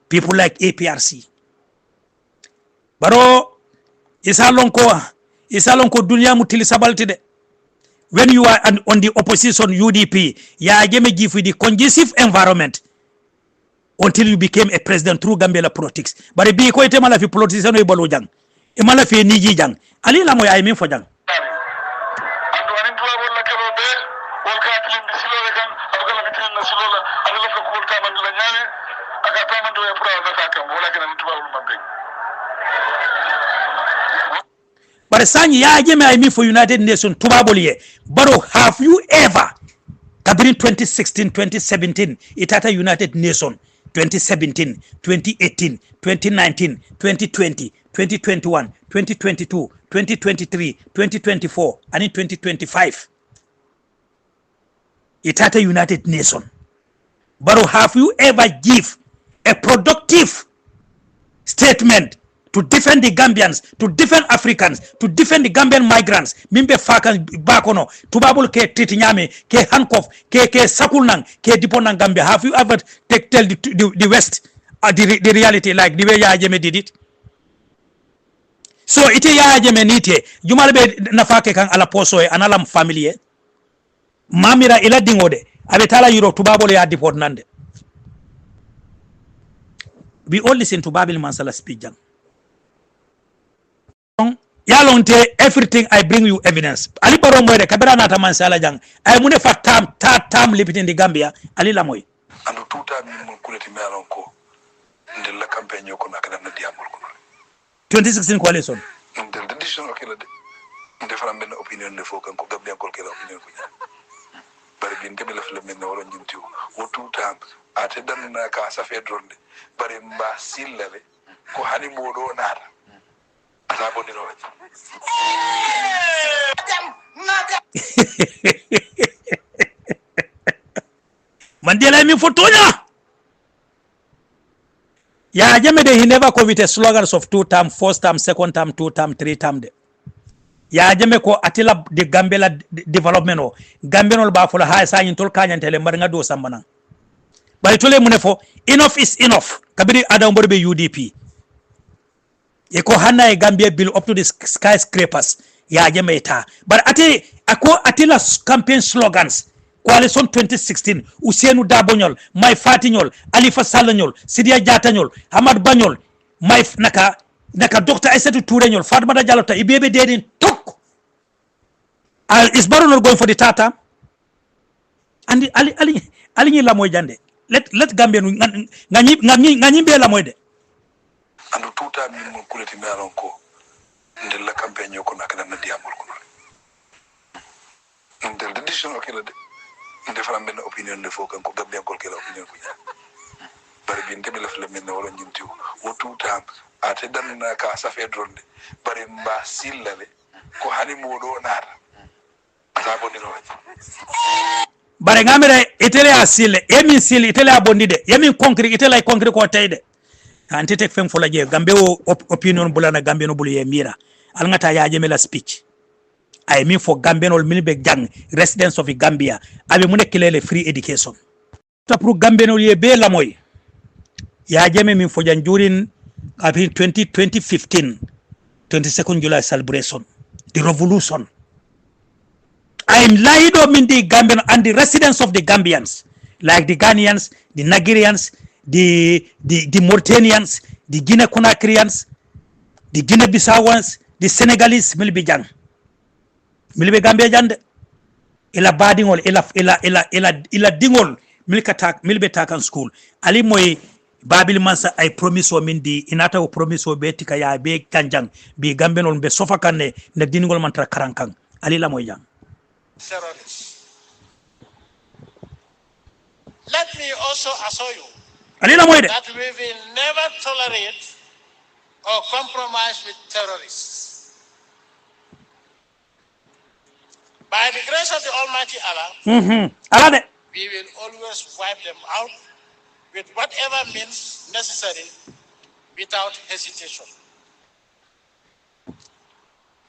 Speaker 2: People like APRC. Baro isalonko dunia mutili sabaltide. When you are on the opposition UDP, ya game give you the conducive environment until you became a president through Gambia politics. But be ko itema la fi politician e bolojang. Imala fi niji jang ali la moy ay min fo jang
Speaker 4: andu anin tuwa wala kero be wal ka tilim bi silo kan abgala bitin na silo la adala ko ko ka man la nyane aka ta man do e pro na ka kam wala kan tuwa wal mabbe bare sanyi
Speaker 2: ya jeme ay min fo United Nations tubaboliye baro have you ever kabrin 2016 2017 itata United Nations 2017, 2018, 2019, 2020, 2021, 2022, 2023, 2024, and in 2025. It at a United Nation. But have you ever give a productive statement to defend the Gambians, to defend Africans, to defend the Gambian migrants? Mimbe fakan bakono, tubabul ke titinyame, ke handcuff, ke sakulnang, ke diponang Gambia. Have you ever tell the West the reality like the way Yaya Jammeh did it? So ite Yaya Jammeh nite, jumalbe nafake kan ala poso e analam family mamira ila dingode, abetala Europe tubabul ya deport nande. We all listen to Babil Mansala speech. Yalonte everything I bring you evidence. Ali Barrow moy de kabira nata Mansala jang. Ay mune fa tam lipit in the Gambia. Ali la moy.
Speaker 4: Ando tuta mi mun kuleti melon ko. Ndel la campagne ko nakada na diamol ko.
Speaker 2: 2016 coalition.
Speaker 4: Ndel the decision okay la de. Ndel fara ben opinion de fo kan ko Gambia ko ke la opinion ko nya. Bari bin ke bela fle men na woro nyimti wo tuta ate dan na ka sa fe dronde. Bari mba sillale ko hani modo nata. Ata bonni no waji.
Speaker 2: Mandela mi fotonya. Yaya Jammeh de he never coveted slogans of 2 term, 1st term, 2nd term, 2 term, 3 term de. Yaya Jammeh ko atila de Gambia development o. Gambia ba fola ha sa yin tol kanyantele mbar nga do sambana. Bari tole munefo enough is enough. Kabiri Adam Borbe UDP. Eko hana e Gambia bill up to the skyscrapers. Yaya Jammeh ta. But atila campaign slogans. Coalition 2016, Ousseynou Dabonyol, Mai Fatignol, Alifa Salanyol, Sidia Jatanyol, Hamad Banyol, Mai naka Dr. Aissatou Tourenyol, Fatmata Jalota, Ibebe Dedin, Tok. Is Barrow not going for the Tata? And Ali la moy jande. Let Gambia ngani be la moy de.
Speaker 4: Ando tuta mi mun kuleti melon ko. Ndel la campagne ko nakada na diamol ko. Ndel the decision okay la de. Ndel fara ben opinion de fo kan ko Gambia ko ke la opinion ko nya. Bari bin ke bela fle men na woro nyimti wo tuta ate dan na ka sa fe dronde. Bari mba sillale ko hani modo nata. Ata bonni no waji.
Speaker 2: Bare ngamere itele asile, yemin sile itele abondide, yemin concrete itele concrete ko tayde. Antete fem fola je Gambe opinion bulana Gambe no bulu ye mira. Alngata Yaya Jammeh la speech. I mean for Gambian or Milbe Gang, residents of the Gambia, abe mune kilele free education. Tapru Gambian or ye be lamoy. Yaya Jammeh min for during 2015, 22nd July celebration, the revolution. I am Laido min the Gambian and the residents of the Gambians, like the Ghanaians, the Nigerians, the Mauritanians, the Guinea-Conakryans, the Guinea-Bissauans, the Senegalese, Milbe Gang. Milbe Gambia jande ila badingol ila dingol milbe takan school ali moy Babil Mansa I promise o mindi inata o promise o be tika ya be kanjang bi Gambenol be sofa kanne na dingol mantra karankang ali la moy jang.
Speaker 5: Let me also assure you
Speaker 2: Ali la moy de
Speaker 5: that we will never tolerate or compromise with terrorists. By the grace of the Almighty Allah, we will always wipe them out with whatever means necessary without hesitation.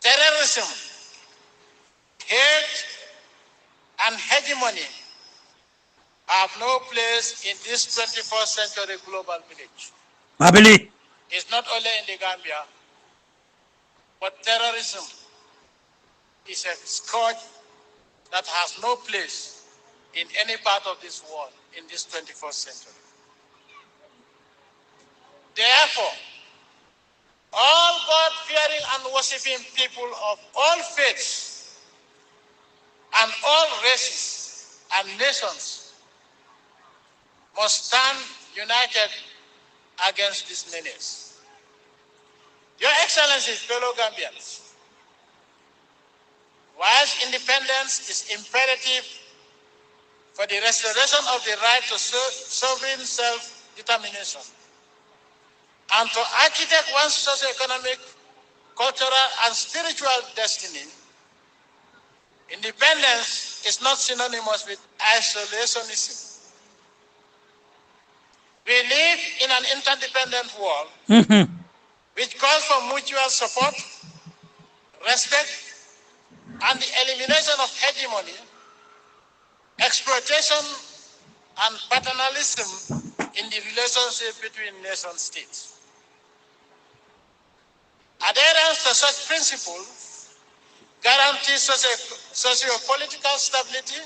Speaker 5: Terrorism, hate, and hegemony have no place in this 21st century global village.
Speaker 2: Mabili.
Speaker 5: It's not only in the Gambia, but terrorism is a scourge that has no place in any part of this world in this 21st century. Therefore, all God-fearing and worshiping people of all faiths and all races and nations must stand united against this menace. Your Excellencies, fellow Gambians, whilst independence is imperative for the restoration of the right to sovereign self determination and to architect one's socio-economic, cultural, and spiritual destiny, independence is not synonymous with isolationism. We live in an interdependent world which calls for mutual support, respect, and the elimination of hegemony, exploitation, and paternalism in the relationship between nation states. Adherence to such principles guarantees socio-political stability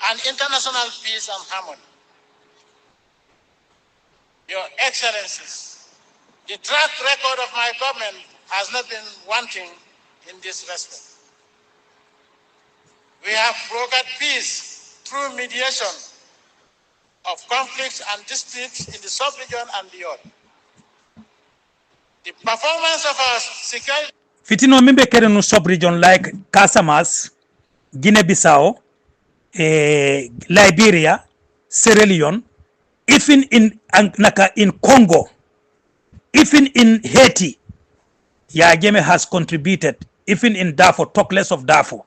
Speaker 5: and international peace and harmony. Your Excellencies, the track record of my government has not been wanting in this respect. We have brokered peace through mediation of conflicts and disputes in the sub-region and beyond. The performance of our security...
Speaker 2: Fitino mimbe kere no sub-region like Casamas, Guinea-Bissau, Liberia, Sierra Leone, even in Congo, even in Haiti, Yajeme has contributed, even in Darfur, talk less of Darfur.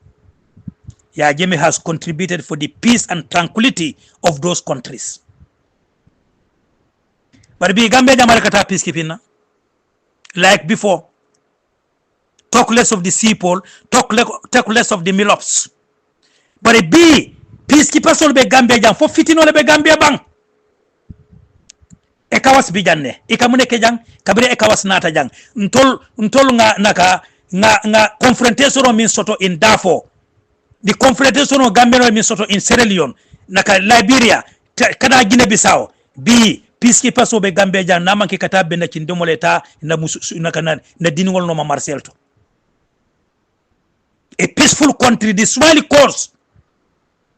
Speaker 2: Yajeme has contributed for the peace and tranquility of those countries. But be Gambia Jamarakata peacekeeping na? Like before. Talk less of the seapole, talk less of the millops. But it be peacekeepers all be Gambia jam for fitting all be Gambia bang. Ekawas bijanne, ikamune kejang, kabire ekawas nata jang. Ntol nga confrontation means soto in Darfur. The confrontation of Gambia means soto in Sierra Leone, naka Liberia, kada Guinea-Bissau. Be peacekeepers obe Gambia jang naman ki kata benda chindomoleta na na diningol no Marcelto. A peaceful country, the Somali cause,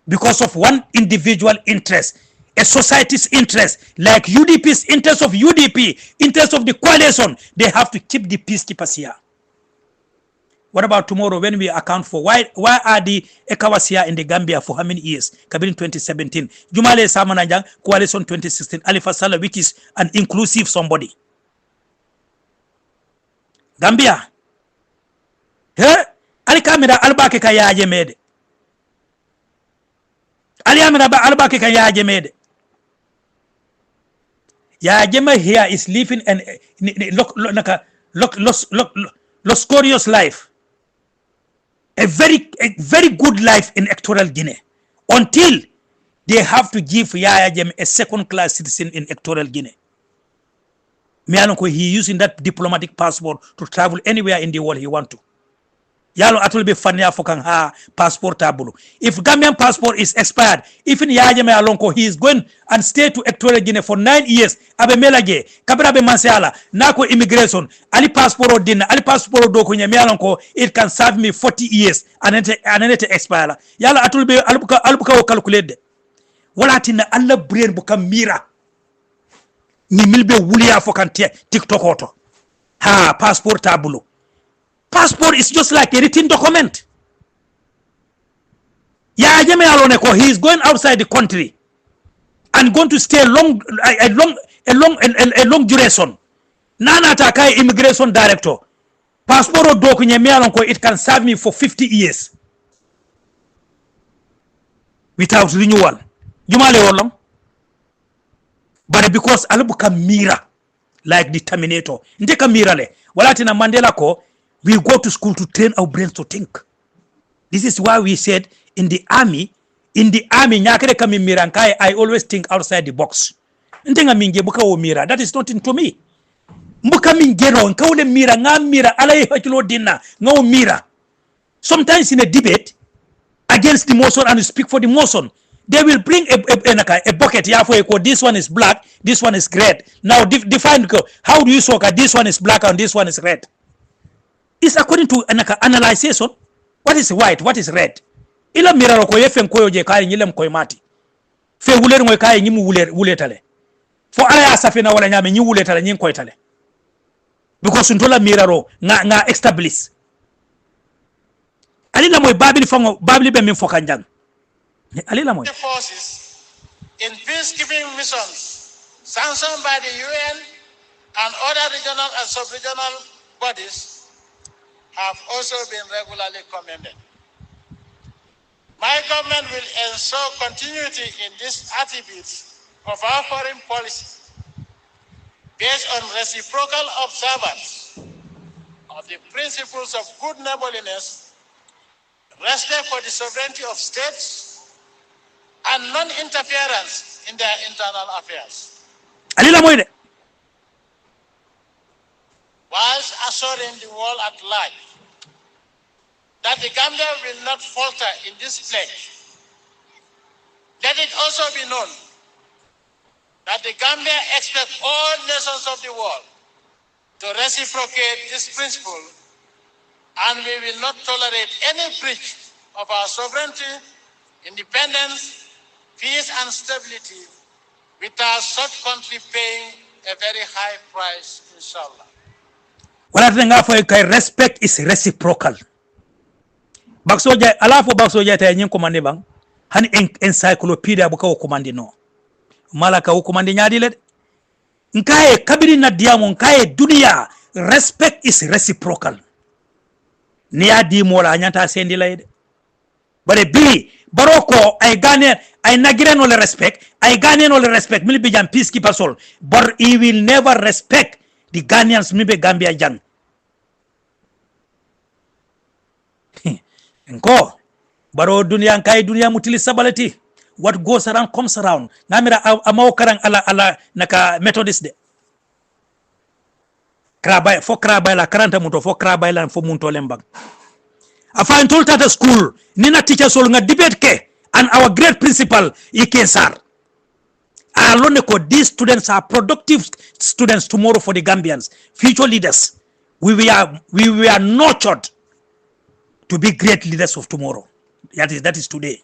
Speaker 2: because of one individual interest, a society's interest, like UDP's interest of UDP, interest of the coalition, they have to keep the peacekeepers here. What about tomorrow when we account for why are the ECOWAS here in the Gambia for how many years? Kabir in 2017, Jumale Samanajang, coalition 2016, Alifa Saleh, which is an inclusive somebody. Gambia, hey, Ali kamera albake ka yaje mede. Ali amira ba albake ka yaje mede. Yajema here is living an luxurious life. A very good life in Equatorial Guinea. Until they have to give Yajema a second-class citizen in Equatorial Guinea. He using that diplomatic passport to travel anywhere in the world he want to. Yalo atul be fanya fokang ha passport tabulu. If Gambian passport is expired, even Yajeme Alonko, he is going and stay to Equatorial Guinea for 9 years. Abe melage, kabra be manseala, nako immigration, ali passport dinna, ali passport do kunye Alonko, it can serve me 40 years and it expire. Yalo atul be alubuka o calculate. Wala tina alla brain buka mira. Ni milbe wuliya fokan TikTok auto. Ha passport tabulu. Passport is just like a written document. Ya Jeme Aloneko, he is going outside the country and going to stay a long duration. Nana Takai immigration director. Passport dokunye Aloneko, it can serve me for 50 years without renewal. Jumale Olong. But because Alubuka Mira, like the Terminator, Ndeka Mirale, Walatina Mandela ko. We go to school to train our brains to think. This is why we said in the army, nyakere kami mirankai, I always think outside the box. Ntenga minge buka o mira, that is nothing to me. Mbuka mingero, nkaule mira, nga mira, alaye hachilo dina, nga mira. Sometimes in a debate against the motion and you speak for the motion, they will bring a bucket here for equal. This one is black, this one is red. Now define how do you soccer? This one is black and this one is red. It's according to analysis. What is white? What is red? Ila miraro ko yefen koyo je kay nyilem koy mati. Fe wuler ngoy kay nyimu wuletale. Fo ala asafina wala nyame nyi wuletale nyi koy tale. Because ntola miraro nga establish. Alila moy babili be min fokanjang. Alila moy.
Speaker 5: Forces in peacekeeping missions sanctioned by the UN and other regional and sub-regional bodies, have also been regularly commended. My government will ensure continuity in these attributes of our foreign policy based on reciprocal observance of the principles of good neighborliness, respect for the sovereignty of states, and non-interference in their internal affairs,
Speaker 2: alila moyde
Speaker 5: whilst assuring the world at large that the Gambia will not falter in this pledge. Let it also be known that the Gambia expects all nations of the world to reciprocate this principle, and we will not tolerate any breach of our sovereignty, independence, peace, and stability without such country paying a very high price, inshallah.
Speaker 2: wala nga fo kay respect is reciprocal baksoja alafo baksoja ta nyin commande bang hani encyclopedia bu ko commande no malaka ko commande nyaadi le nkaye kabiri na diamo nkaye dunia respect is reciprocal ni adi mola nyanta sendi layde bare bi baroko ay gane ay nagire no le respect ay gane no le respect mil bi jam peacekeeper sol but he will never respect the Ghanaians mibe Gambia jang Nko baro dunia kai dunia mutili sabalati what goes around comes around ngamira amaw karang ala naka methodist de krabay fo krabay la 40 muto fo krabay la fo munto lembang afa intol tata school nina teacher sol nga debate ke and our great principal ikensar alone ko these students are productive students tomorrow for the Gambians, future leaders. We were nurtured to be great leaders of tomorrow. That is today.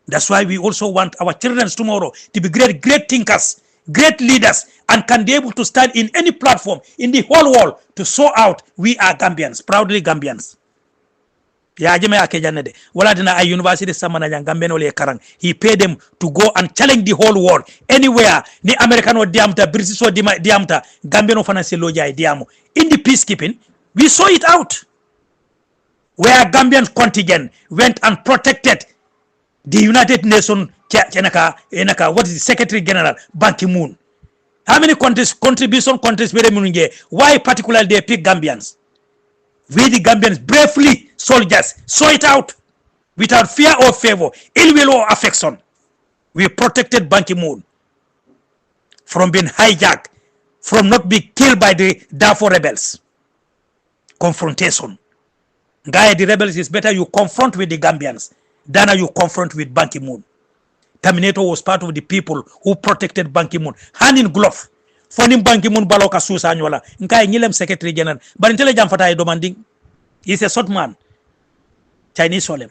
Speaker 2: That's why we also want our children tomorrow to be great thinkers, great leaders, and can be able to stand in any platform in the whole world to show out we are Gambians, proudly Gambians. Ya jeme ake janede wala dina a university samana jang Gambian le karang he paid them to go and challenge the whole world anywhere ni American or diamta British or diamta Gambian finance loja diamo in the peacekeeping we saw it out where Gambian contingent went and protected the United Nations enaka what is the Secretary General Ban Ki-moon. How many countries why particularly they pick Gambians? We the Gambians bravely soldiers saw it out without fear or favor, ill will or affection. We protected Ban Ki-moon from being hijacked, from not being killed by the Darfur rebels. Confrontation. Guy, the rebels is better you confront with the Gambians than you confront with Ban Ki-moon. Terminator was part of the people who protected Ban Ki-moon, hand in glove. Fonim Ban Ki-moon baloka susa nyola. Nkai ngilem Secretary General. But intelligent fata demanding. He's a short man. Chinese solem.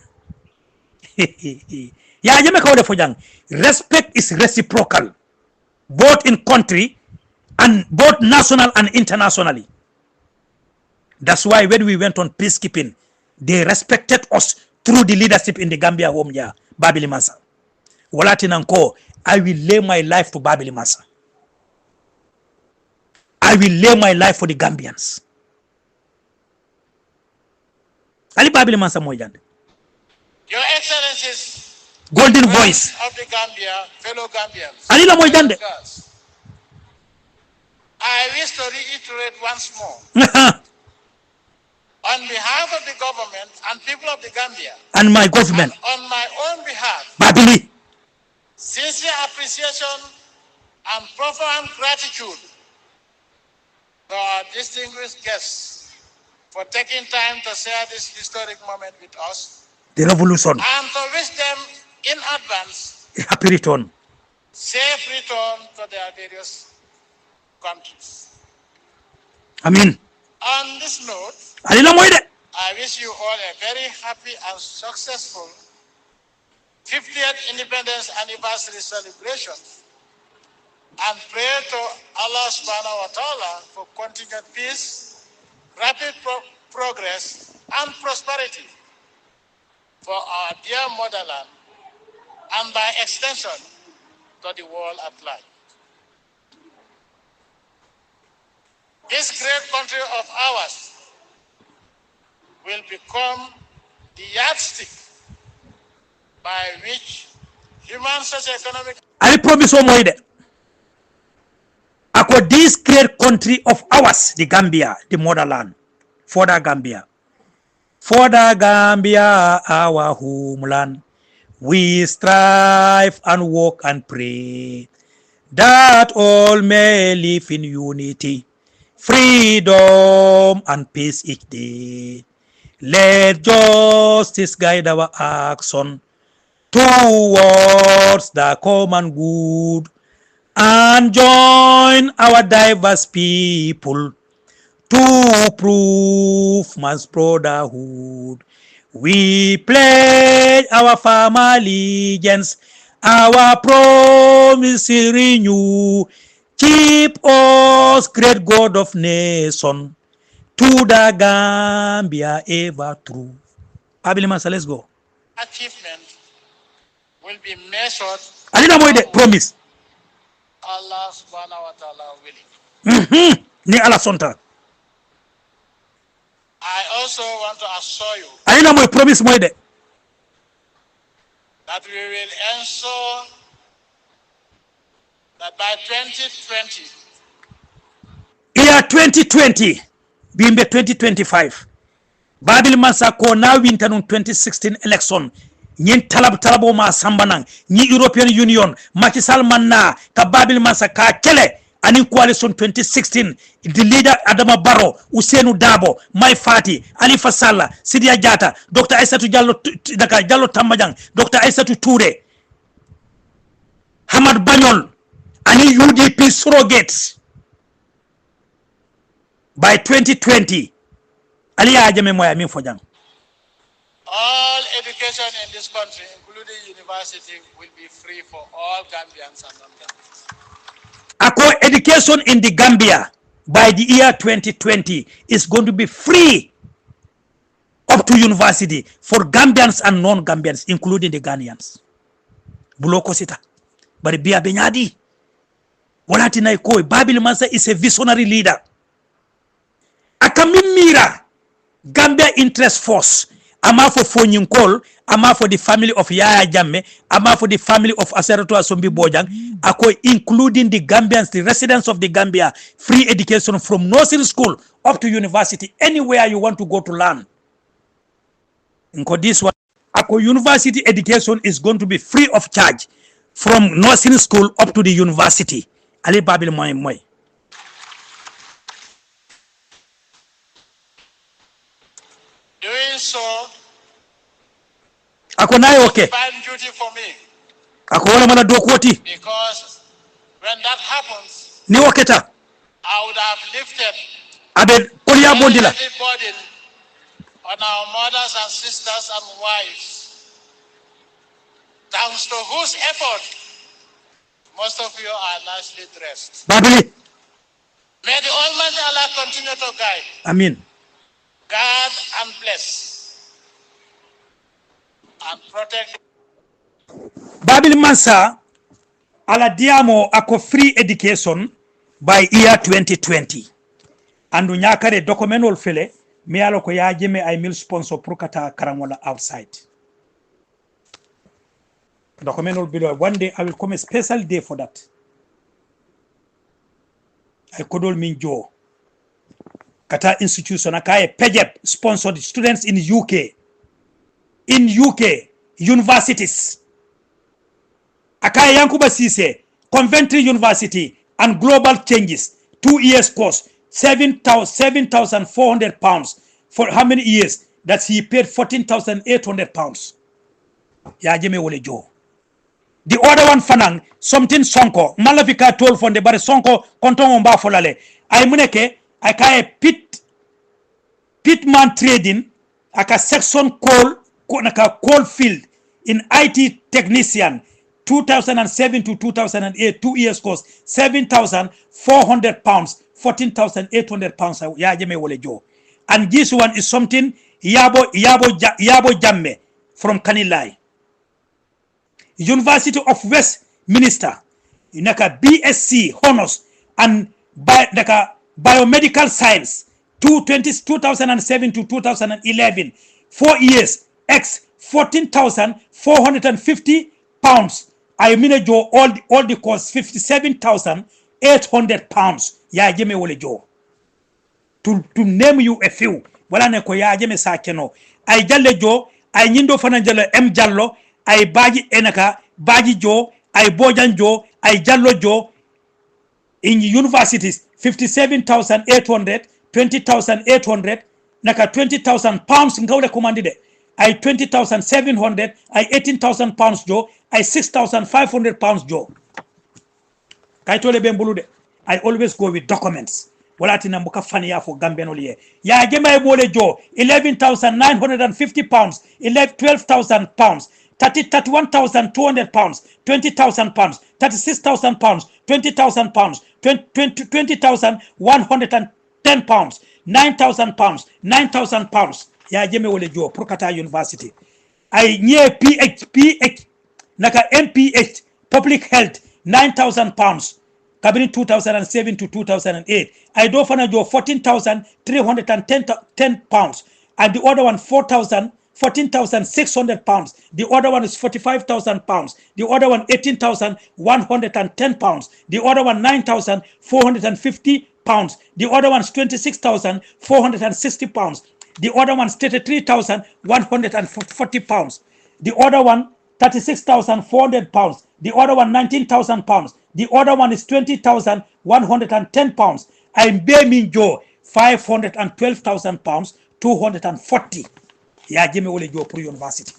Speaker 2: Ya jeme kawde fojang. Respect is reciprocal, both in country and both national and internationally. That's why when we went on peacekeeping, they respected us through the leadership in the Gambia home here, Babili Mansa. Walatinanko, I will lay my life to Babili Mansa. I will lay my life for the Gambians. Ali Babili Mansa Mojande.
Speaker 5: Your Excellencies,
Speaker 2: Golden voice
Speaker 5: of the Gambia, fellow Gambians.
Speaker 2: Ali la Mojande.
Speaker 5: I wish to reiterate once more, on behalf of the government and people of the Gambia,
Speaker 2: and my government,
Speaker 5: and on my own behalf,
Speaker 2: Babili,
Speaker 5: sincere appreciation and profound gratitude to our distinguished guests for taking time to share this historic moment with us,
Speaker 2: the revolution,
Speaker 5: and to wish them in advance
Speaker 2: a happy return,
Speaker 5: safe return to their various countries.
Speaker 2: Amen.
Speaker 5: On this note, I wish you all a very happy and successful 50th Independence Anniversary celebration, and pray to Allah subhanahu wa ta'ala for continued peace, rapid progress, and prosperity for our dear motherland, and by extension to the world at large. This great country of ours will become the yardstick by which human socio-economic.
Speaker 2: I promise o moyde ako this great country of ours, the Gambia, the motherland, for the Gambia, our homeland, we strive and work and pray that all may live in unity, freedom and peace each day. Let justice guide our action towards the common good, and join our diverse people to prove man's brotherhood. We pledge our firm allegiance, our promise renew. Keep us, great God of nation, to the Gambia ever true. Abilimansa, let's go.
Speaker 5: Achievement will be measured.
Speaker 2: Alina moide promise.
Speaker 5: Allah subhanahu wa ta'ala willing.
Speaker 2: Ni ala sonta.
Speaker 5: I also want to assure you
Speaker 2: Alina moy promise moide.
Speaker 5: that we will ensure that by 2020,
Speaker 2: Year 2020, bimbe 2025. Babil Mansa ko na winter 2016 election. Nyin talabo ma sambanang ni European Union Macky Sall manna ka Babil Mansa ka kele ani coalition 2016 the leader Adama Barrow Ousainou Dabo Mai Fati Alifa Sallah Sidia Jata Dr. Aissatou Diallo Tambajang Dr. Aissatou Touré Hamad Banyol ani UDP surrogates by 2020 Ali ajame moya min fojang.
Speaker 5: all education in this country, including university, will be free for all Gambians and non-Gambians.
Speaker 2: Ako education in the Gambia by the year 2020 is going to be free up to university for Gambians and non-Gambians, including the Ghanaians. Buloko sita. But Bia Benyadi, Walati Naikoi, Babil Mansa is a visionary leader. Akamimira, Gambia Interest Force, Ama for Fonyin Call, Ama for the family of Yaya Jamme, Ama for the family of Aserato Asombi Bojang, Ako including the Gambians, the residents of the Gambia, free education from nursery school up to university, anywhere you want to go to learn. Inko this one, Ako university education is going to be free of charge from nursery school up to the university. Ali Babil Moy.
Speaker 5: Doing so
Speaker 2: Ako nayo okay.
Speaker 5: fine duty for me,
Speaker 2: Ako wala mala dokoti.
Speaker 5: because when that happens,
Speaker 2: Ni waketa.
Speaker 5: I would have lifted
Speaker 2: Abe Kolia Bondila.
Speaker 5: every burden on our mothers and sisters and wives, thanks to whose effort most of you are nicely dressed.
Speaker 2: Babili.
Speaker 5: May the Almighty Allah continue to guide,
Speaker 2: Amin.
Speaker 5: guard and bless, and protect.
Speaker 2: Babil Mansa ala diamo ako free education by year 2020. Andu nyakare documentol fele mi alo ko yajime ay mil sponsor pour kata karangola outside. Documentol below. One day I will come a special day for that. I kodol min jo. Kata institution akaye PEJEP sponsored students in UK. In UK universities. Akaya Yankuba Sise, Coventry University and Global Changes, 2 years course, £7,400 for how many years? That he paid £14,800. Ya jeme wole jo. The other one fanang, something sonko, malavika told from the bare sonko, kontongo mba folale. Ay muneke, akaye pitman trading, aka section coal field in IT technician, 2007 to 2008, 2 years course, £7,400, £14,800. Ya jeme wole jo. And this one is something Yabo Jamme from Kanilai. University of Westminster, naka BSc honors and by naka biomedical science 2007 to 2011, 4 years, X 14,450 pounds. I mean, Joe, all the cost 57,800 pounds. Ya jeme wole Joe. To name you a few. Wala ne ko ya jeme sa keno. I jalle Joe, I nyindo fana jalle M Jallo, I baji enaka, baji Joe, I bojan Joe, I jallo Joe. In universities, 57,800, 20,800, naka 20,000 pounds ngawle commandide. I 20,700, I 18,000 pounds Joe, I 6,500 pounds Joe. Kaitole bembulude. I always go with documents. Walati na muka fani ya for Gambian oliye. Ya jema ebole Joe, 11,950 pounds, 12,000 pounds, 31,200 pounds, 20,000 pounds, 36,000 pounds, 20,000 pounds, 20,110 pounds, 9,000 pounds, 9,000 pounds. Ya jeme wole Joe, Prokata University. I nye PH, naka MPH, Public Health, 9,000 pounds. Kabini 2007 to 2008. I do fana Joe 14,310 pounds. And the other one 14,600 pounds. The other one is 45,000 pounds. The other one 18,110 pounds. The other one 9,450 pounds. The other one is 26,460 pounds. The other one is 33,140 pounds. The other one 36,400 pounds. The other one 19,000 pounds. The other one is 20,110 pounds. I'm beaming Joe 512,000 pounds, 240. Ya Jimmy Ole Joe Pro University.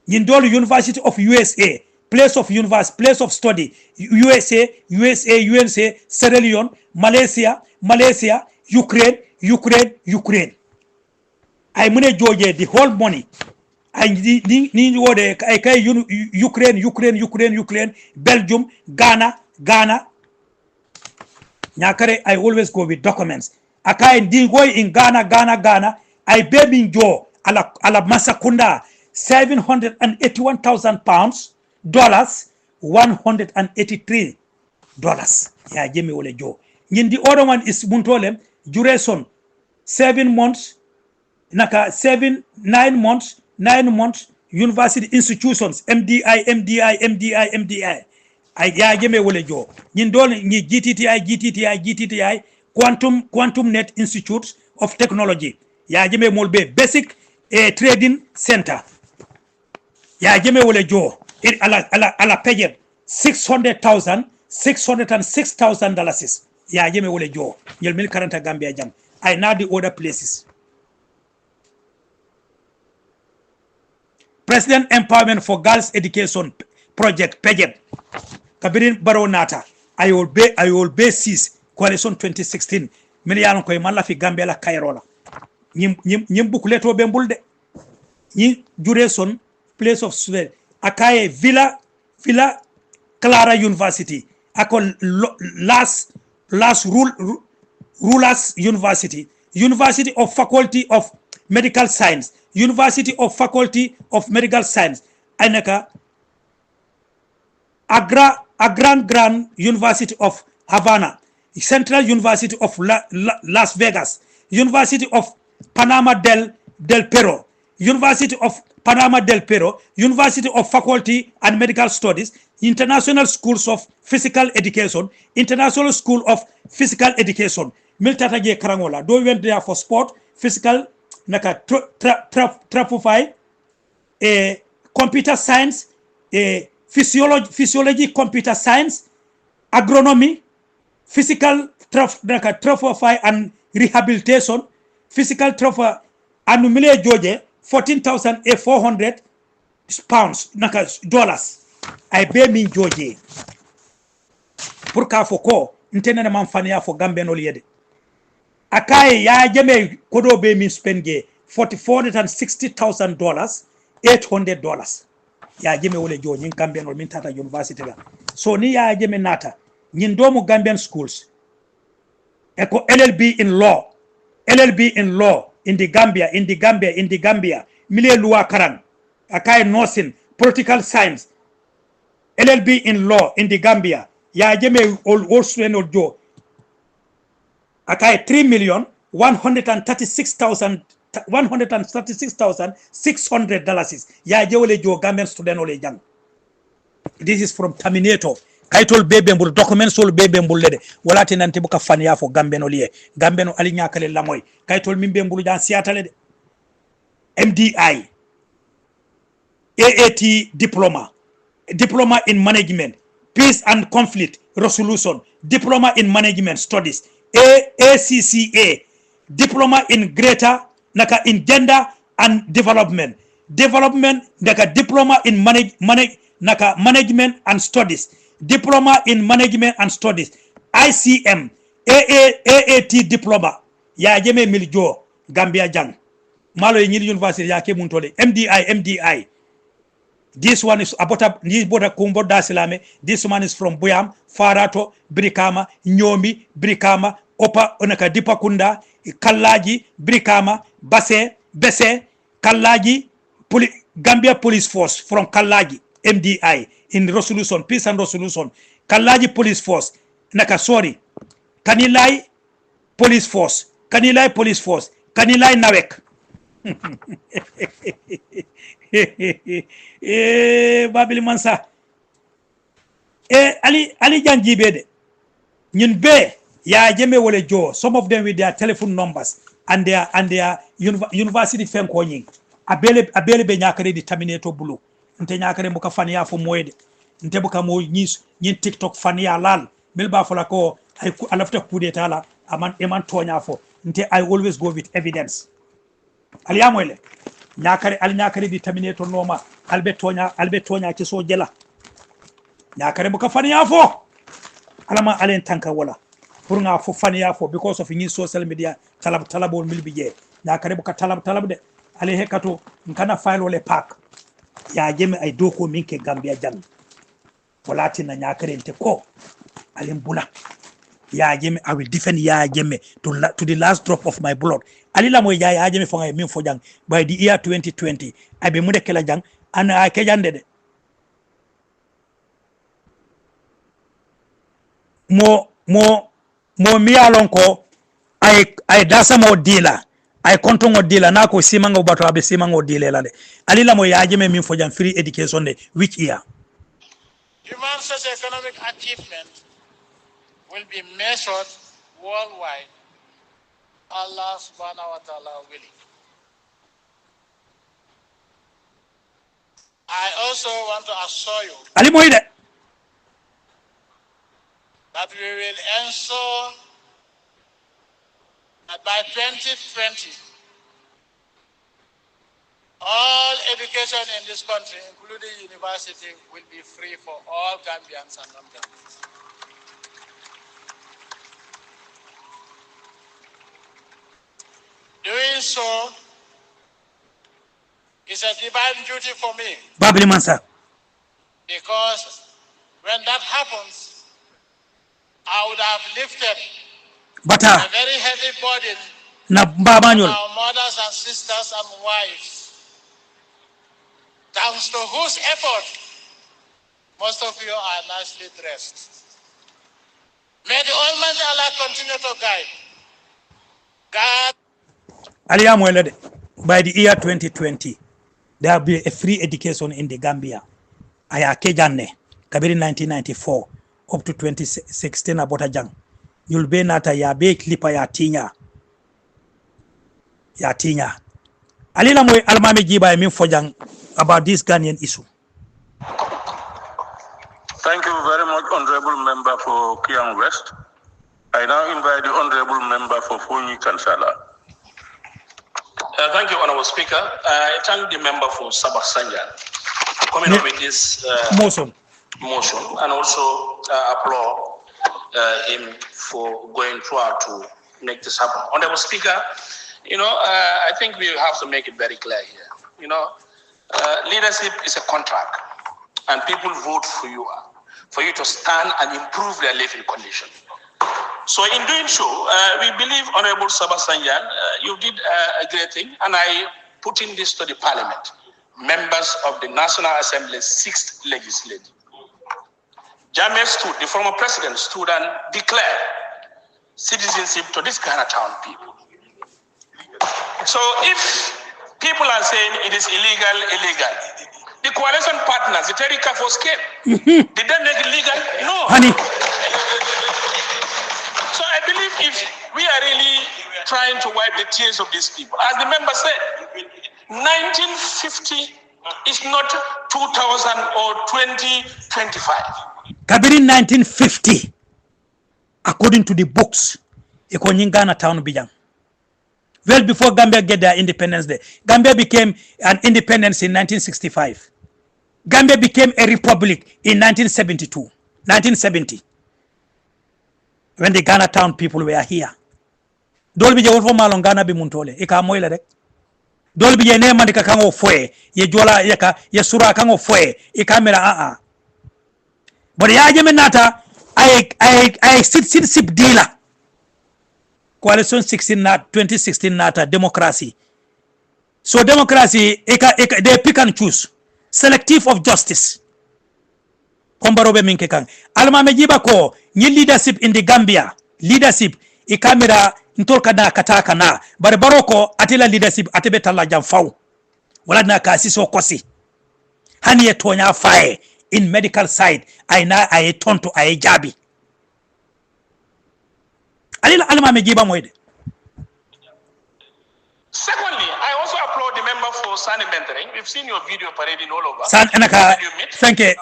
Speaker 2: Yindolo University of USA, place of university, place of study, USA, Sierra Leone, Malaysia, Ukraine. I money Georgia, the whole money. I need order Ukraine, Belgium, Ghana. Nyakare, I always go with documents. Akai ndi go in Ghana. I baby Joe ala masakunda 781,000 pounds, $183. Yeah, Jimmy Ole Joe. The other one is Muntolem, duration 7 months, 9 months, university institutions, MDI. I Jimmy Ole Joe. Ni GTTI, Quantum Net Institute of Technology. Ya Jimmy Molbe Basic Trading Center. Ya Jimmy Ole Joe. Ala paid $606,000. Ya Jimmy Ole Joe. You'll make current Gambia jam. I know the other places. President Empowerment for Girls Education Project, PEGED. Kabirin Barrow Nata. I will be cease coalition 2016. Miliano ko mala fi Gambia la Kairola. Nyim bukuleto bembulde. Ni duration place of swear. Akaye Villa Clara University. Akon last rulers University. University of Faculty of Medical Science. University of Faculty of Medical Science. Anaka Grand University of Havana. Central University of Las Vegas. University of Panama del Perro. University of Panama del Perro. University of Faculty and Medical Studies. International Schools of Physical Education. International School of Physical Education. Miltata je Karangola. Do went there for sport, physical, naka trafify, computer science, physiology, computer science, agronomy, physical trafify and rehabilitation, physical trafify, and Mile George 14,400 pounds, naka dollars. I pay me George. Purka foko, intended man fania for Gambian Oliede. Akai ya jeme kodo be min spenge $460,000, $800. Ya jeme wole jo nyin Gambian or min tata university la. So ni ya jeme nata nyin domu Gambian schools. Eko LLB in law in the Gambia. Mile luwa karan. Akai nursing, political science. LLB in law in the Gambia. Ya jeme all student or jo. Akai 3,136,600 dollars. Ya jewle jo Gambian student ole jang. This is from Terminator. Kaitol bebe mbul document sol bebe mbul lede wala tinanti buka fanya fo Gambian ole. Gambian ali nyakale lamoy. Kaitol mimbe mbulu jan siata lede. MDI, AAT diploma, diploma in management, peace and conflict resolution, diploma in management studies, ACCA, diploma in greater naka in gender and development, naka diploma in management and studies, diploma in management and studies, ICM, AAT diploma, ya jeme miljo Gambia jang. Malo in university ya ke muntole MDI. This one is abota ni boda kumbo dasilame. This one is from Buyam, Farato, Brikama, Nyomi, Brikama, Opa onaka Dipakunda, Kallaji, Brikama, Bese, Kallaji, Gambia Police Force from Kallaji, MDI in resolution, peace and resolution. Kallaji Police Force, naka sorry. Kanilai Police Force, Kanilai Nawek. Babili Mansa. Ali Janjibe de. Nyun be ya jeme wole jo. Some of them with their telephone numbers and their university fen ko nying. Abele be nyakare di Terminator blue. Nte nyakare muka fani ya fo moede. Nte buka mo nyis nyin TikTok fani ya lal. Milba fola ko ay alafta kudeta la eman tonya fo. Nte I always go with evidence. Aliamoyle nyakare di Terminator noma albe tonya ci so jela nyakare buka fani yafo alama alen tanka wala pour nga fo fani yafo because of ni social media talabol milbi je nyakare buka talab de ale hekato nkana file wala pack ya jeme ay doko minke Gambia jang volati na nyakare nte ko alen bula ya jeme I will defend ya jeme to the last drop of my blood alila moy jaay ya jeme fo ngay min fo jang by the year 2020 abe mu de kala jang ana ke jande de mo miyalon ko ay dasa mo dila ay konto ngo dila na ko simango bato abe simango dile la de alila moy ya jeme min fo jang free education de which year
Speaker 5: human socio-economic achievement will be measured worldwide, Allah subhanahu wa ta'ala willing. I also want to assure you that we will ensure that by 2020, all education in this country, including university, will be free for all Gambians and non-Gambians. Doing so is a divine duty for me.
Speaker 2: Babli Mansa.
Speaker 5: Because when that happens, I would have lifted a very heavy burden on our mothers and sisters and wives, thanks to whose effort most of you are nicely dressed. May the Almighty Allah continue to guide. God.
Speaker 2: By the year 2020, there will be a free education in the Gambia. Aya kejane, kabiri 1994 up to 2016 abota jang. You'll be nata ya be klipa ya tinya. Alila moy almami jiba min fojang about this Ghanaian issue.
Speaker 6: Thank you very much, Honorable Member for Kiang West. I now invite the Honorable Member for Fonyi Kansala.
Speaker 7: Thank you, Honorable Speaker. I thank the member for Sabah Sanjan coming up with this motion, and also applaud him for going throughout to make this happen. Honorable Speaker, I think we have to make it very clear here. Leadership is a contract, and people vote for you to stand and improve their living condition. So in doing so, we believe, Honorable Sabah Sanjan, you did a great thing, and I put in this to the Parliament, members of the National Assembly's 6th Legislature. Jammeh stood, the former president stood and declared citizenship to this Ghana town people. So if people are saying it is illegal, the coalition partners, the Terry Force came. Did they make it legal? No.
Speaker 2: Honey.
Speaker 7: So I believe if we are really trying to wipe the tears of these people, as the member said, 1950 is not 2000 or 2025.
Speaker 2: Kabiri 1950, according to the books, iko Ghana town bijang. Well before Gambia get their independence day. Gambia became an independence in 1965. Gambia became a republic in 1970. When the Ghana town people were here. Dolbi je wolfo malon Ghana bi muntole. Ika moyle rek. Dolbi je ne mandika kango foe. Ye jola ye sura kango foe. Ika mera But ya jeme nata I sip dealer. Coalition 2016 nata democracy. So democracy they pick and choose. Selective of justice. Kombarobe minke kang. Alma mejiba ko ni leadership in the Gambia. Leadership ikamera ntolka na kataka na. Bare baroko atila leadership atebe tala jamfau. Wala na kasiso kosi. Hani ye tonya fae in medical side ay tonto ay jabi. Alma mejiba moide.
Speaker 7: Secondly, I also applaud the member for Sani mentoring. We've seen your video parading all over.
Speaker 2: Thank you,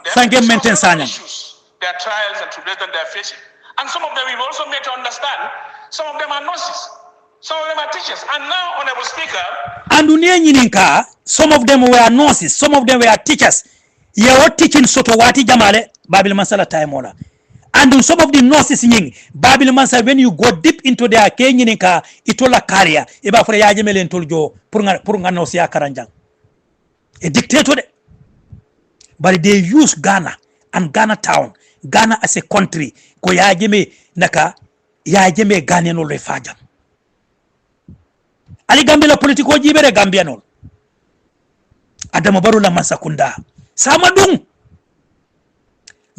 Speaker 2: maintain Sani.
Speaker 7: Their trials and tribulations they are facing. And some of them we've also made to understand, some of them are nurses, some of them are teachers. And now, Honorable Speaker...
Speaker 2: And some of them were nurses, some of them were teachers. You were teaching Sotowati Jamale, Babil Masala Taimona. And some of the nurses in Babil Mansa, when you go deep into their Kenyinika, itola career, Eba for Yajimel and Toljo, Puranga Nosia Karanjang. A dictator. But they use Ghana and Ghana town, Ghana as a country, ko Yajime Naka, Yajime Ghanaian Refajam. Ali Gambia politiko jibere Gambianol. Adamabaru la Mansakunda. Samadung.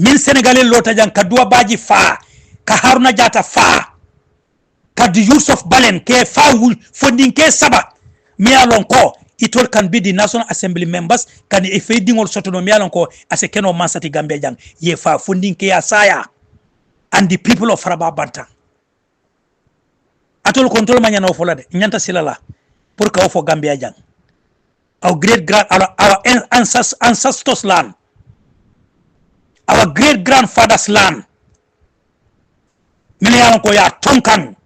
Speaker 2: Min Senegalais lota jang kadua baji fa ka Haruna Jata fa ka the Yusuf Balen ke fa funding ke saba mi alon ko itol can be the National Assembly members can if dingol sotono mi alon ko as a keno mansati Gambia jang ye fa funding ke asaya and the people of Faraba Bantang atol control manya no folade nyanta silala pour ka ofo Gambia jang our great grand our ancestors land, our great grandfather's land. Mine ko ya tonkan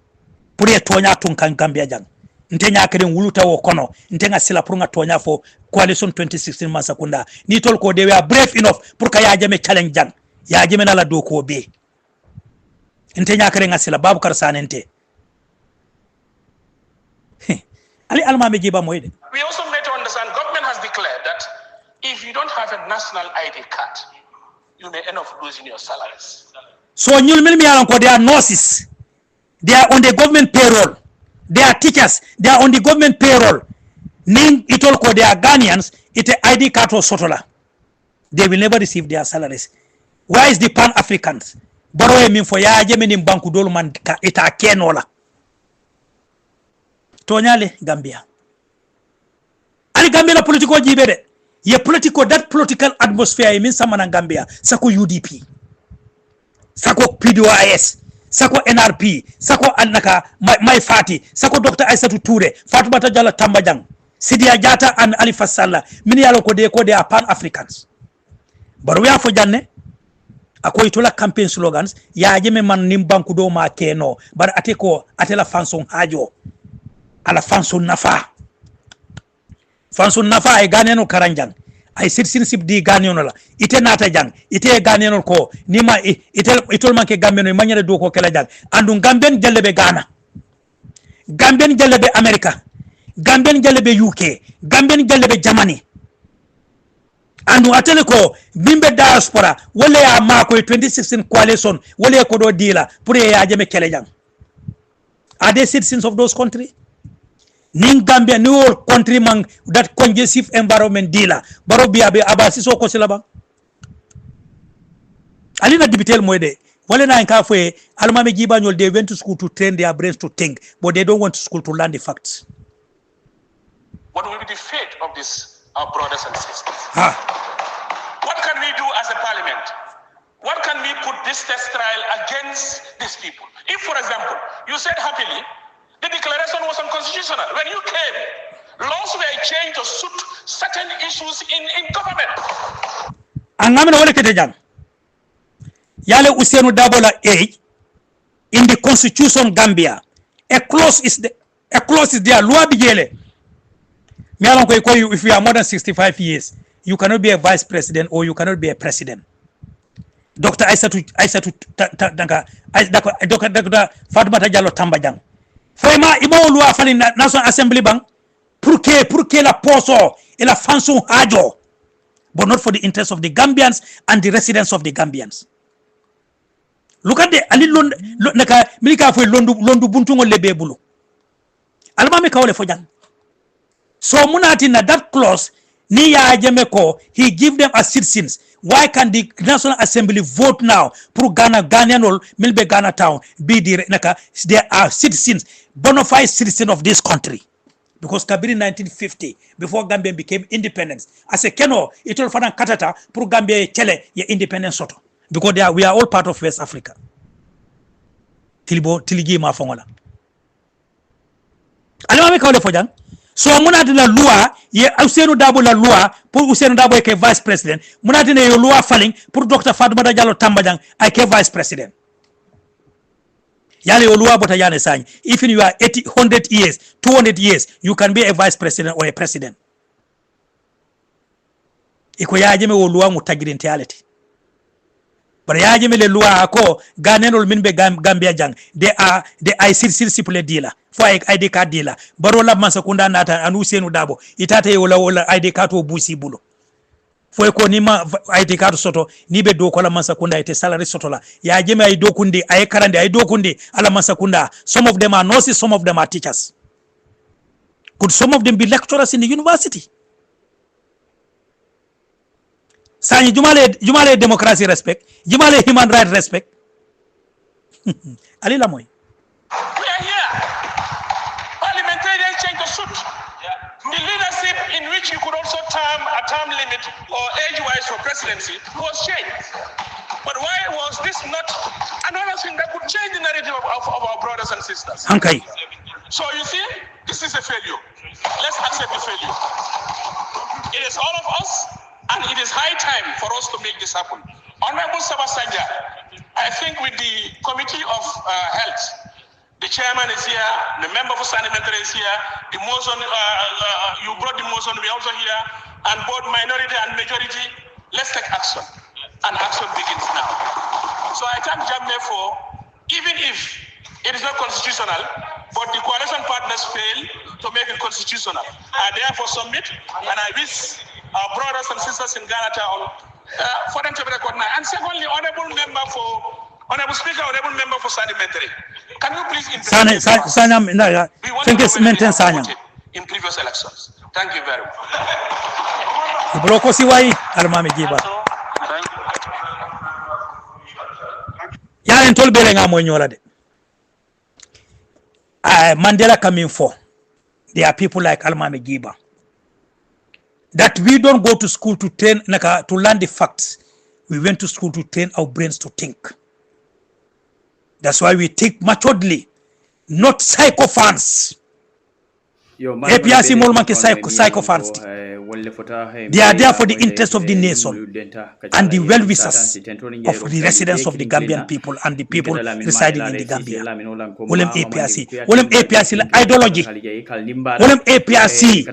Speaker 2: pour ye tonya tonkan Gambia jang ntenya keden wuluta wo kono ntenga sila pour nga tonya fo coalition 2016 Masakunda ni tol ko they were brave enough pour ka ya jame challenge jang ya jame na la do ko be ntenya keden nga sila babu kar sanente ali alma me jiba moyde.
Speaker 7: We also made to understand government has declared that if you don't have a national ID card, you may end up losing your salaries.
Speaker 2: So nyul milmi yalan ko they are nurses, they are on the government payroll, they are teachers, they are on the government payroll. Ning itol ko they are Ghanaians, it ID card or sotola. They will never receive their salaries. Where is the Pan-Africans? Barrow mean for ya jemeni banku dolu man ita kenola. Tonyale Gambia. Ali Gambia la political jibede. Ye political that political atmosphere means samana Gambia. Sako UDP. Sako PDOIS. Sako NRP. Sako Anaka my Fati. Sako Dr. Aissatou Toure. Fatoumata Jallow Tambajang. Sidia Jatta and Ali Fassala. Mini yalo ko they are Pan-Africans. But we are for Janne. Ako itola campaign slogans. Ya jeme man nimbanku do ma keno. But ateko atela fansong hajo. Ala fansun nafa ay Ghanaian karanjang ay citizenship di Ghanaian la ite nata jang ite Ghanaian ko nima itol manke Gambien manyere do ko kala jang andu Gambien jallebe Ghana, Gambien jallebe America, Gambien jallebe UK, Gambien jallebe Germany andu atele ko bimbe diaspora wala ya mako 2016 coalition wala ko do dila pour ya jame kala jang. Are they citizens of those countries? Ning Gambia ni whole country man that conducive environment dealer baro biabe abasi so ko silaba alina dibitel moyde Wale na nka fwe almami Gibanyol, they went to school to train their brains to think, but they don't want to school to learn the facts.
Speaker 7: What will be the fate of these our brothers and sisters? What can we do as a parliament? What can we put this test trial against these people? If, for example, you said happily, the declaration was unconstitutional. When you came, laws were changed to suit certain issues in government.
Speaker 2: Angamina wale ketejang. Yale Usainu Dabola A in the Constitution Gambia. A clause is there. Loi bigele. If you are more than 65 years, you cannot be a vice president or you cannot be a president. Dr. Dr. Fatmata Jallo Tambajang. Frema ibo loi fali National Assembly bang pour que la poso et la fanson hajo, but not for the interest of the Gambians and the residents of the Gambians. Look at the ali naka milika fo londu buntungo lebe bulu. Alma me kawle fo jang. So munati na that clause ni ya Jameko, he give them as citizens. Why can the National Assembly vote now pour Ghanaian or Milbe Ghana town be they are citizens, bona fide citizens of this country? Because Kabiri 1950, before Gambia became independent, as a Keno, it all fadan katata pour Gambia chele ye independent soto. Because we are all part of West Africa. Tiligi ma fongola. Alama me kawle fojang. So muna dina loi ye Usainu Dabo la loi pour Usainu Dabo ke vice president. Muna dina yo loi falling pour Dr. Fatmata Jallo Tambajang ke vice president. Yale yo loi bota yane sany. If you are 100 years, 200 years, you can be a vice president or a president. Iko yajeme wo loi mutagirintiality. But yajeme le loi ako Ghanaian minbe Gambia jang. They are sirsiple dealer. For ID card dealer. Barrow la Mansakunda nata and Usainu Dabo. Itate wala ID card to busi bulo. For ko nima ID card soto nibe do kola Mansakunda ite salary soto la. Yajeme ay dokundi ay karande ay dokundi ala Mansakunda. Some of them are nurses, some of them are teachers. Could some of them be lecturers in the university? Sani Jumale democracy respect, Jumale human rights respect. Ali Lamoy.
Speaker 7: We are here. Parliamentarians change the suit. The leadership in which you could also a term limit or age-wise for presidency was changed. But why was this not another thing that could change the narrative of our brothers and sisters?
Speaker 2: Okay.
Speaker 7: So you see, this is a failure. Let's accept the failure. It is all of us. And it is high time for us to make this happen. Honorable Sabasanja, I think with the Committee of Health, the chairman is here, the member for Sanitary is here, the motion, you brought the motion, we also here, and both minority and majority, let's take action. And action begins now. So I thank Jamme for, even if it is not constitutional, but the coalition partners fail to make it constitutional. I therefore submit, and I wish our brothers and sisters in Ghana town for them to be recognized. And secondly, honorable speaker, honorable member for Sanitary, can you please in previous elections? Thank you very
Speaker 2: much. Mandela coming for. There are people like Almami Giba. That we don't go to school to train, to learn the facts. We went to school to train our brains to think. That's why we think maturedly, not psychophants. APRC Molmanke psychophants. They are there for the interest of the nation and the well-wishers of the residents of the Gambian people and the people residing in the Gambia. Wolem APRC. Wolem APRC ideology. Wolem APRC.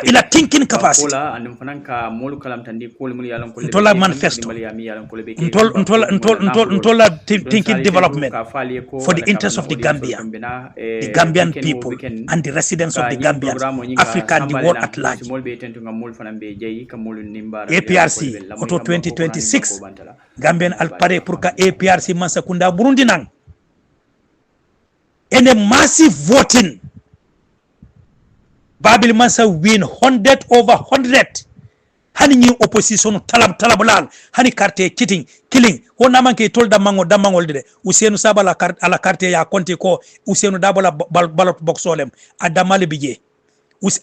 Speaker 2: Ila thinking capacity. Ntola manifesto. Ntola thinking development for the interest of the Gambia, the Gambian people, and the residents of the Gambia, Africa, and the world at large. APRC, auto 2026, Gambian Alpare Purka APRC Mansakunda Burundi Nang. In a massive voting, Babil Mansa win 100 over 100. hani ni opposition talab lal hani carte killing wona manke tol damangol de Ousseynou Saba ala carte ya konti ko Ousseynou Dabola ballot box olem adamale bije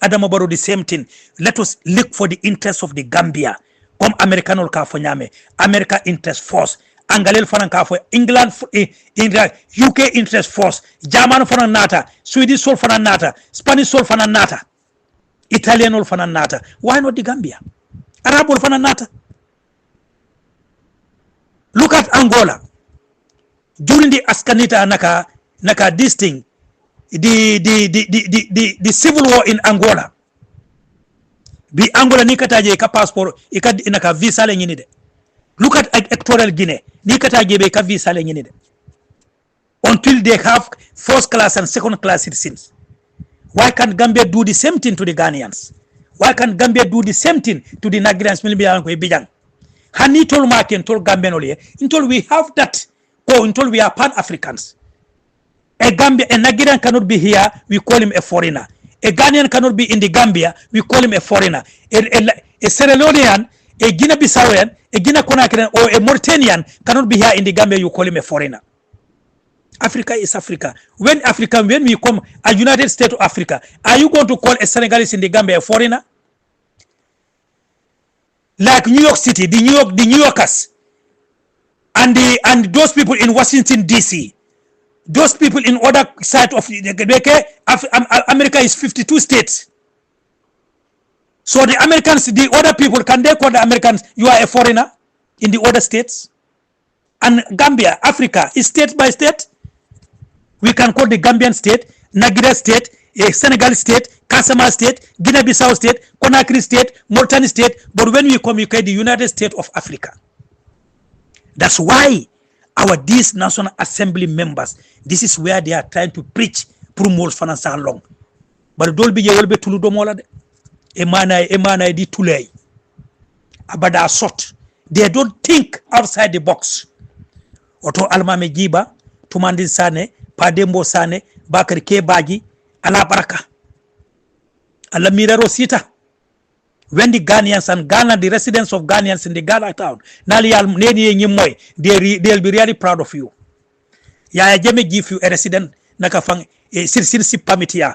Speaker 2: Adama Barrow the same thing. Let us look for the interest of the Gambia. Comme Americanol ka fo nyame. America interest force. Angalel fanan ka fo England UK interest force. German fanan nata. Swedish sol fanan nata. Spanish sol fanan nata. Italian ol fanan nata. Why not the Gambia? Arab ol fanan nata. Look at Angola. During the Ascanita naka this thing. The civil war in Angola. Bi Angola ni kataje ka passport inaka visa le nyini de. Look at Equatorial Guinea. Ni kataje be ka visa le nyini de. Until they have first class and second class citizens. Why can't Gambia do the same thing to the Ghanaians? Why can't Gambia do the same thing to the Nigerians? Bijang. Hani tol maken tol Gambian ole. Until we have that, or until we are Pan-Africans. A Nigerian cannot be here, we call him a foreigner. A Ghanaian cannot be in the Gambia, we call him a foreigner. A Sierra Leonean, a Guinea-Bissawian, a Guinea-Conakry, or a Mauritanian cannot be here in the Gambia, you call him a foreigner. Africa is Africa. When we come, a United States of Africa, are you going to call a Senegalese in the Gambia a foreigner? Like New York City, the New Yorkers, and those people in Washington, D.C., those people in other side of America is 52 states. So the Americans, the other people, can they call the Americans, you are a foreigner in the other states? And Gambia, Africa, is state by state. We can call the Gambian state, Nigeria state, Senegal state, Casamance state, Guinea-Bissau state, Conakry state, Mauritania state. But when we communicate the United States of Africa, that's why these National Assembly members, this is where they are trying to preach promos finance long. But dolbi je wolbe tulu do mola de emana di tulay abada sot. They don't think outside the box. Oto Almame Jiba, Tumandin Sane, Padembo Sane, Bakari Kebaji, ala baraka. Ala miraro sita. When the Ghanaians and Ghana, the residents of Ghanaians in the Ghana town, they'll be really proud of you. Ya jeme give you a resident nakafang sirsi pamitia.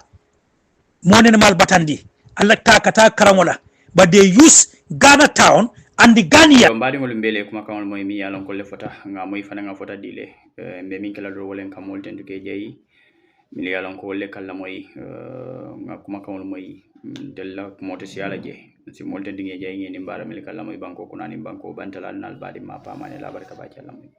Speaker 2: Monen mal batandi. Allah kata karamola. But they use Ghana town and the Ghanaian.
Speaker 1: Mbadi ngolumbele kuma kamol moy mi yalon ko le fota nga moy fana nga fota dile mbe min kala do wolen kamol tendu ke jeyi mi yalon ko le kala moy nga kuma kamol moy della moto siala je si molte dinge jay ngeni mbara mel kala moy banko kunani banko bantalal nal badi ma pamane la barka ba ci Allah moy